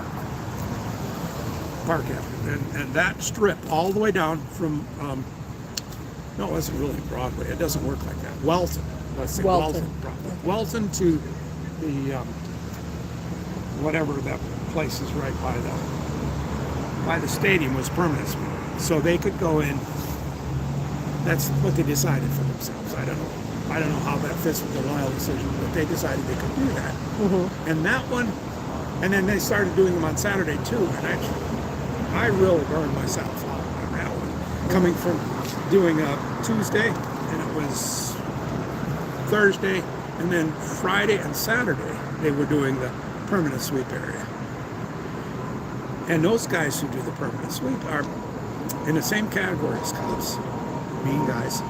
Park Avenue. And that strip all the way down from, no, it wasn't really Broadway. It doesn't work like that. Welton. Let's say Welton. Welton to the, whatever that place is right by the stadium was permanent sweep. So they could go in. That's what they decided for themselves. I don't know how that fits with the Lyle decision, but they decided they could do that. And that one, and then they started doing them on Saturday too. And I really burned myself out on that one. Coming from doing a Tuesday, and it was Thursday, and then Friday and Saturday they were doing the permanent sweep area. And those guys who do the permanent sweep are in the same category as cops. Mean guys.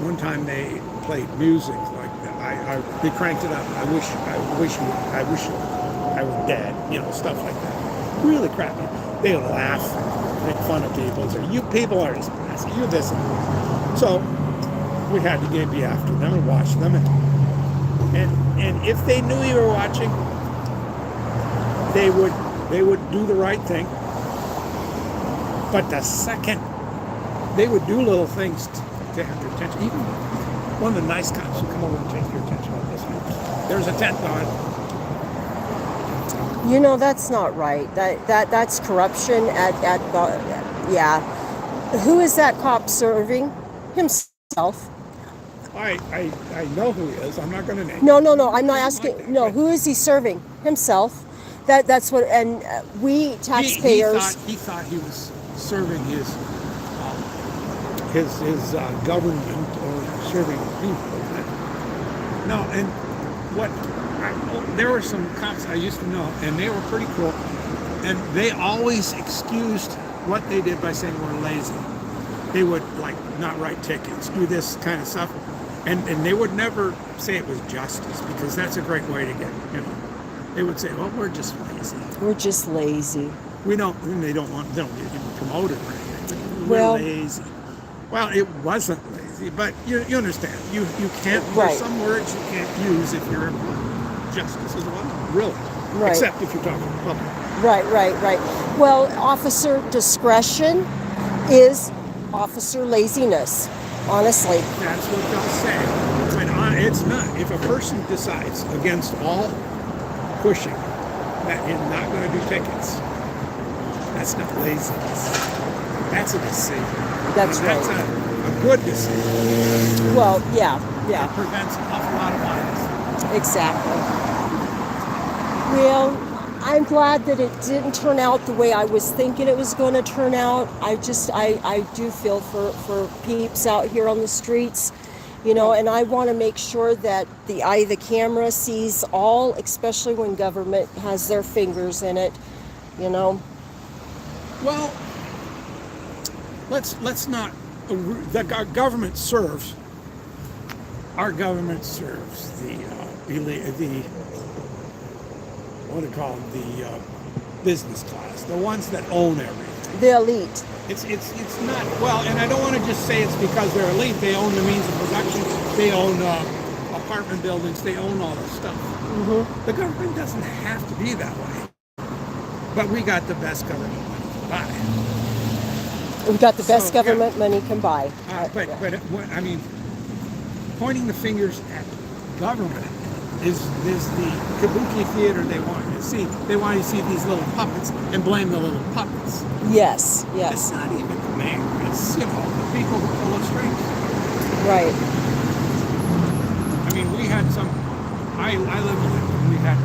One time they played music like that. They cranked it up. I wish I was dead. You know, stuff like that. Really crappy. They laugh, make fun of people. Say, you people are just you this and that. So we had to be after them and watch them. And if they knew you were watching, they would do the right thing. But the second they would do little things to have your attention. Even one of the nice cops would come over and take your attention like this. There's a tent on. You know, that's not right. That's corruption at the, yeah. Who is that cop serving? Himself. I know who he is. I'm not going to name. No. I'm not asking. No, who is he serving? Himself. That's what. And we taxpayers. He thought he was serving his government or serving people. No, and there were some cops I used to know, and they were pretty cool, and they always excused what they did by saying we're lazy. They would not write tickets, do this kind of stuff, and they would never say it was justice, because that's a great way to get, they would say, well, we're just lazy. We're just lazy. We don't, and they don't get even promoted or anything. We're lazy. Well, it wasn't lazy, but you understand. You can't, there's some words you can't use if you're justice as well, really. Right. Except if you're talking public. Right. Well, officer discretion is officer laziness, honestly. That's what they'll say. It's not. If a person decides against all pushing that he's not going to do tickets, that's not laziness. That's a decision. That's right. That's a good decision. Well, yeah. It prevents an awful lot of violence. Exactly. Well, I'm glad that it didn't turn out the way I was thinking it was going to turn out. I do feel for peeps out here on the streets, you know, and I want to make sure that the eye of the camera sees all, especially when government has their fingers in it, you know. Well, let's not. Our government serves. Our government serves the what do you call them? The business class, the ones that own everything. The elite. It's not, well, and I don't want to just say it's because they're elite. They own the means of production. They own apartment buildings. They own all this stuff. Mm-hmm. The government doesn't have to be that way. But we got the best government money to buy. We've got the best government money can buy. But I mean, pointing the fingers at government is the kabuki theater they want to see. They want to see these little puppets and blame the little puppets. Yes. It's not even the mayor. It's, you know, the people who pull the strings. Right. I mean, we had some. I live in it. We had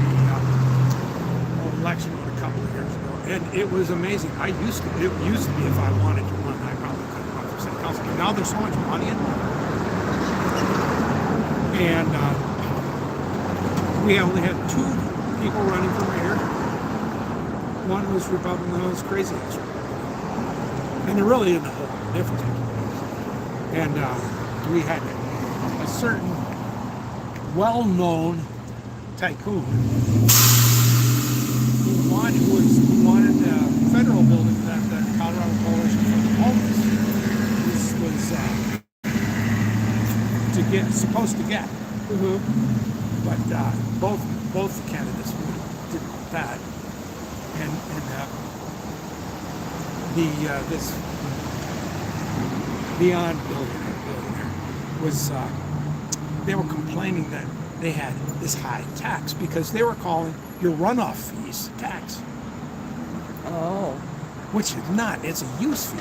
the election a couple of years ago, and it was amazing. It used to be if I wanted to run, I probably couldn't run for city council. But now there's so much money in it, and we only had 2 people running for mayor. One was Republican, the other was crazy. And there really isn't a whole difference. And we had a certain well-known tycoon who wanted a federal building that the Colorado Coalition for the Homeless was supposed to get. Mm-hmm. But both the candidates didn't want that, and this beyond billionaire was they were complaining that they had this high tax because they were calling your runoff fees tax. Oh. Which is not. It's a use fee.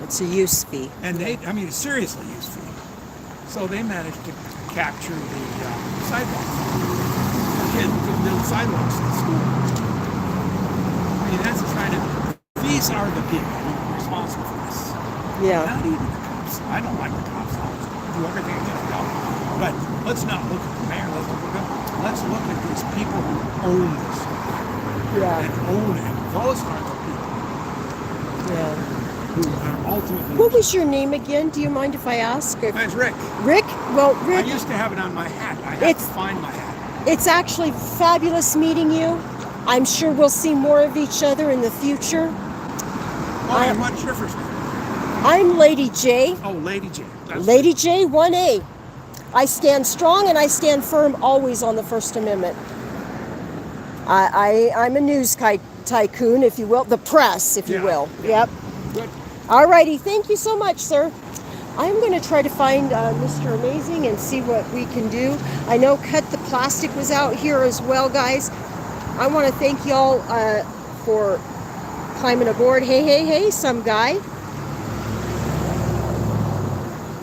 It's a use fee. And it's seriously use fee. So they managed to capture the sidewalks. To build sidewalks in school. I mean, that's the kind of. These are the people who are responsible for this. Yeah. Not even the cops. I don't like the cops. I'll do everything I can to help. But let's not look at the mayor. Let's look at these people who own this. Yeah. And own it. Those are the people. Yeah. Who are ultimately. What was your name again? Do you mind if I ask? Mine's Rick. Rick? Well, Rick. I used to have it on my hat. I have to find my hat. It's actually fabulous meeting you. I'm sure we'll see more of each other in the future. Oh, and what's your first name? I'm Lady J. Oh, Lady J. Lady J, 1A. I stand strong and I stand firm always on the First Amendment. I'm a news tycoon, if you will. The press, if you will. Yep. Good. All righty. Thank you so much, sir. I'm going to try to find Mr. Amazing and see what we can do. I know Cut the Plastic was out here as well, guys. I want to thank y'all for climbing aboard. Hey, some guy.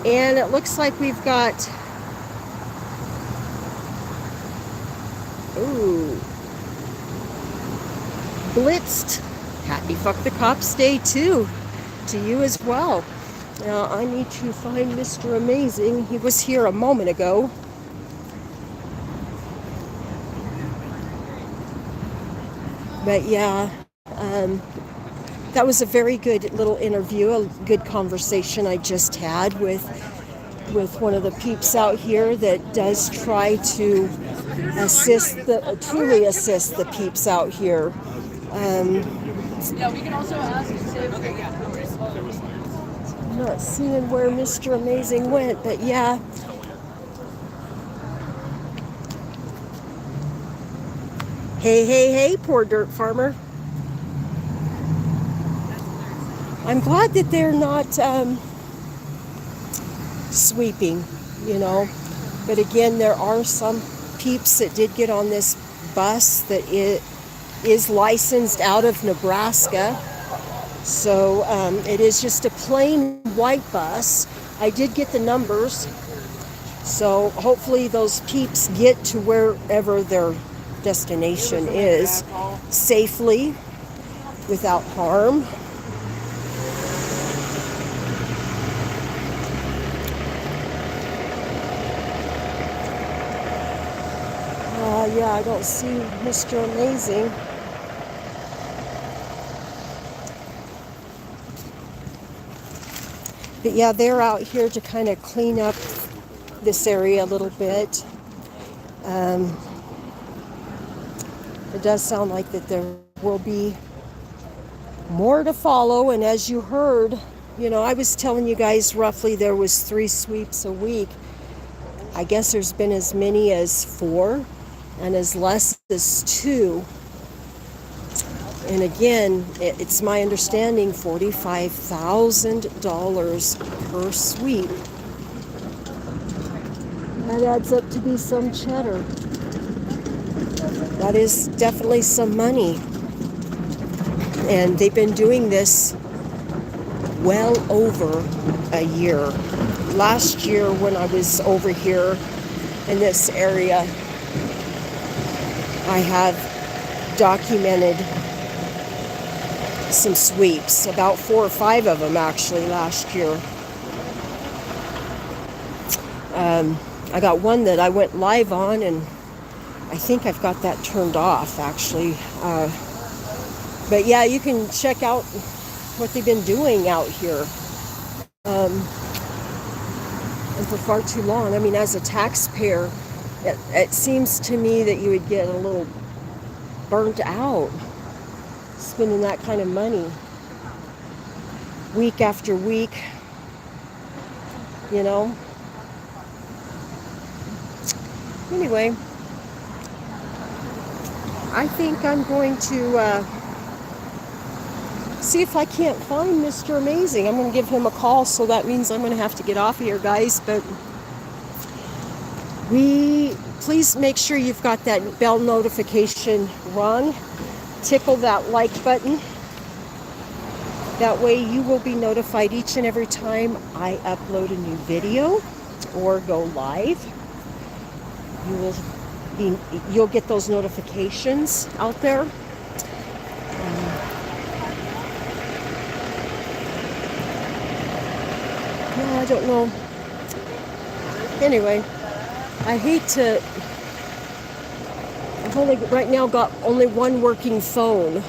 And it looks like we've got... Ooh. Blitzed. Happy Fuck the Cops Day, too. To you as well. Now, I need to find Mr. Amazing. He was here a moment ago. But yeah, that was a very good little interview, a good conversation I just had with one of the peeps out here that does try to truly assist the peeps out here. Yeah, we can also ask. I'm not seeing where Mr. Amazing went, but yeah. Hey, poor dirt farmer. I'm glad that they're not sweeping, you know. But again, there are some peeps that did get on this bus that it is licensed out of Nebraska. So it is just a plain white bus. I did get the numbers. So hopefully those peeps get to wherever they're destination is safely, without harm. Yeah, I don't see Mr. Amazing. But yeah, they're out here to kind of clean up this area a little bit. It does sound like that there will be more to follow, and as you heard, you know, I was telling you guys roughly there was 3 sweeps a week. I guess there's been as many as 4 and as less as 2. And again, it's my understanding $45,000 per sweep. That adds up to be some cheddar. That is definitely some money. And they've been doing this well over a year. Last year when I was over here in this area, I have documented some sweeps, about 4 or 5 of them actually last year. I got one that I went live on, and I think I've got that turned off actually. But yeah, you can check out what they've been doing out here. And for far too long. I mean, as a taxpayer, it seems to me that you would get a little burnt out spending that kind of money week after week, you know. Anyway, I think I'm going to see if I can't find Mr. Amazing. I'm going to give him a call, so that means I'm going to have to get off of here, guys. But please make sure you've got that bell notification rung. Tickle that like button. That way you will be notified each and every time I upload a new video or go live. You'll get those notifications out there. No, I don't know. Anyway, I hate to. I've only right now got only one working phone.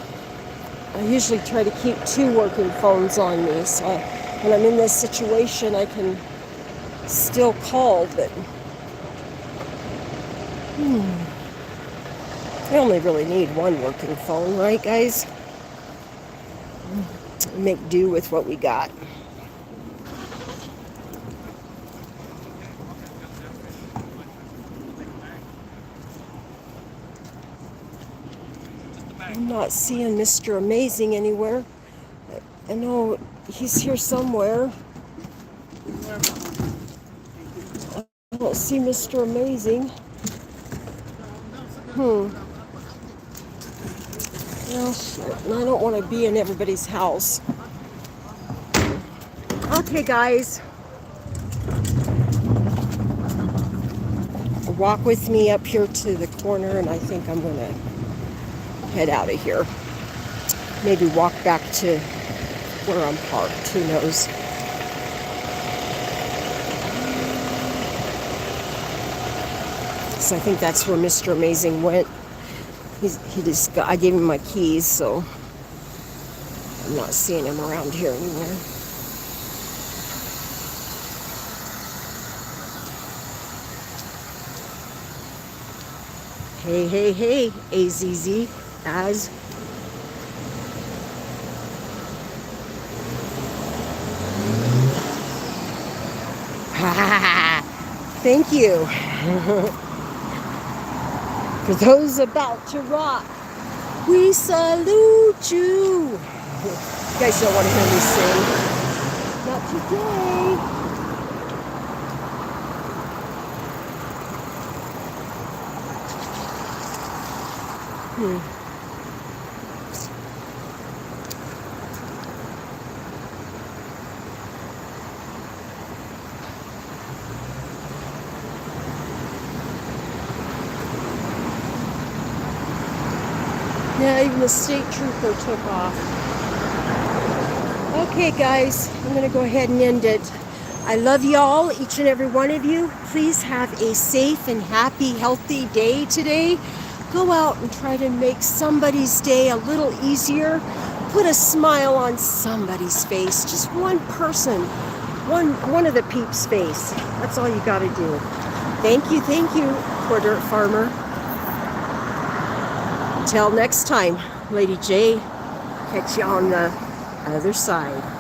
I usually try to keep 2 working phones on me, so when I'm in this situation, I can still call, but I only really need 1 working phone, right, guys? Make do with what we got. I'm not seeing Mr. Amazing anywhere. I know he's here somewhere. I don't see Mr. Amazing. Well, I don't want to be in everybody's house. Okay, guys. Walk with me up here to the corner, and I think I'm going to head out of here. Maybe walk back to where I'm parked. Who knows? So I think that's where Mr. Amazing went. I gave him my keys, so I'm not seeing him around here anymore. Hey, hey, hey, AZZ, Az. Thank you. For those about to rock, we salute you. You guys don't want to hear me sing. Not today. Yeah, even the state trooper took off. Okay, guys, I'm going to go ahead and end it. I love y'all, each and every one of you. Please have a safe and happy, healthy day today. Go out and try to make somebody's day a little easier. Put a smile on somebody's face. Just one person, one of the peeps' face. That's all you got to do. Thank you, Poor Dirt Farmer. Until next time, Lady J, catch you on the other side.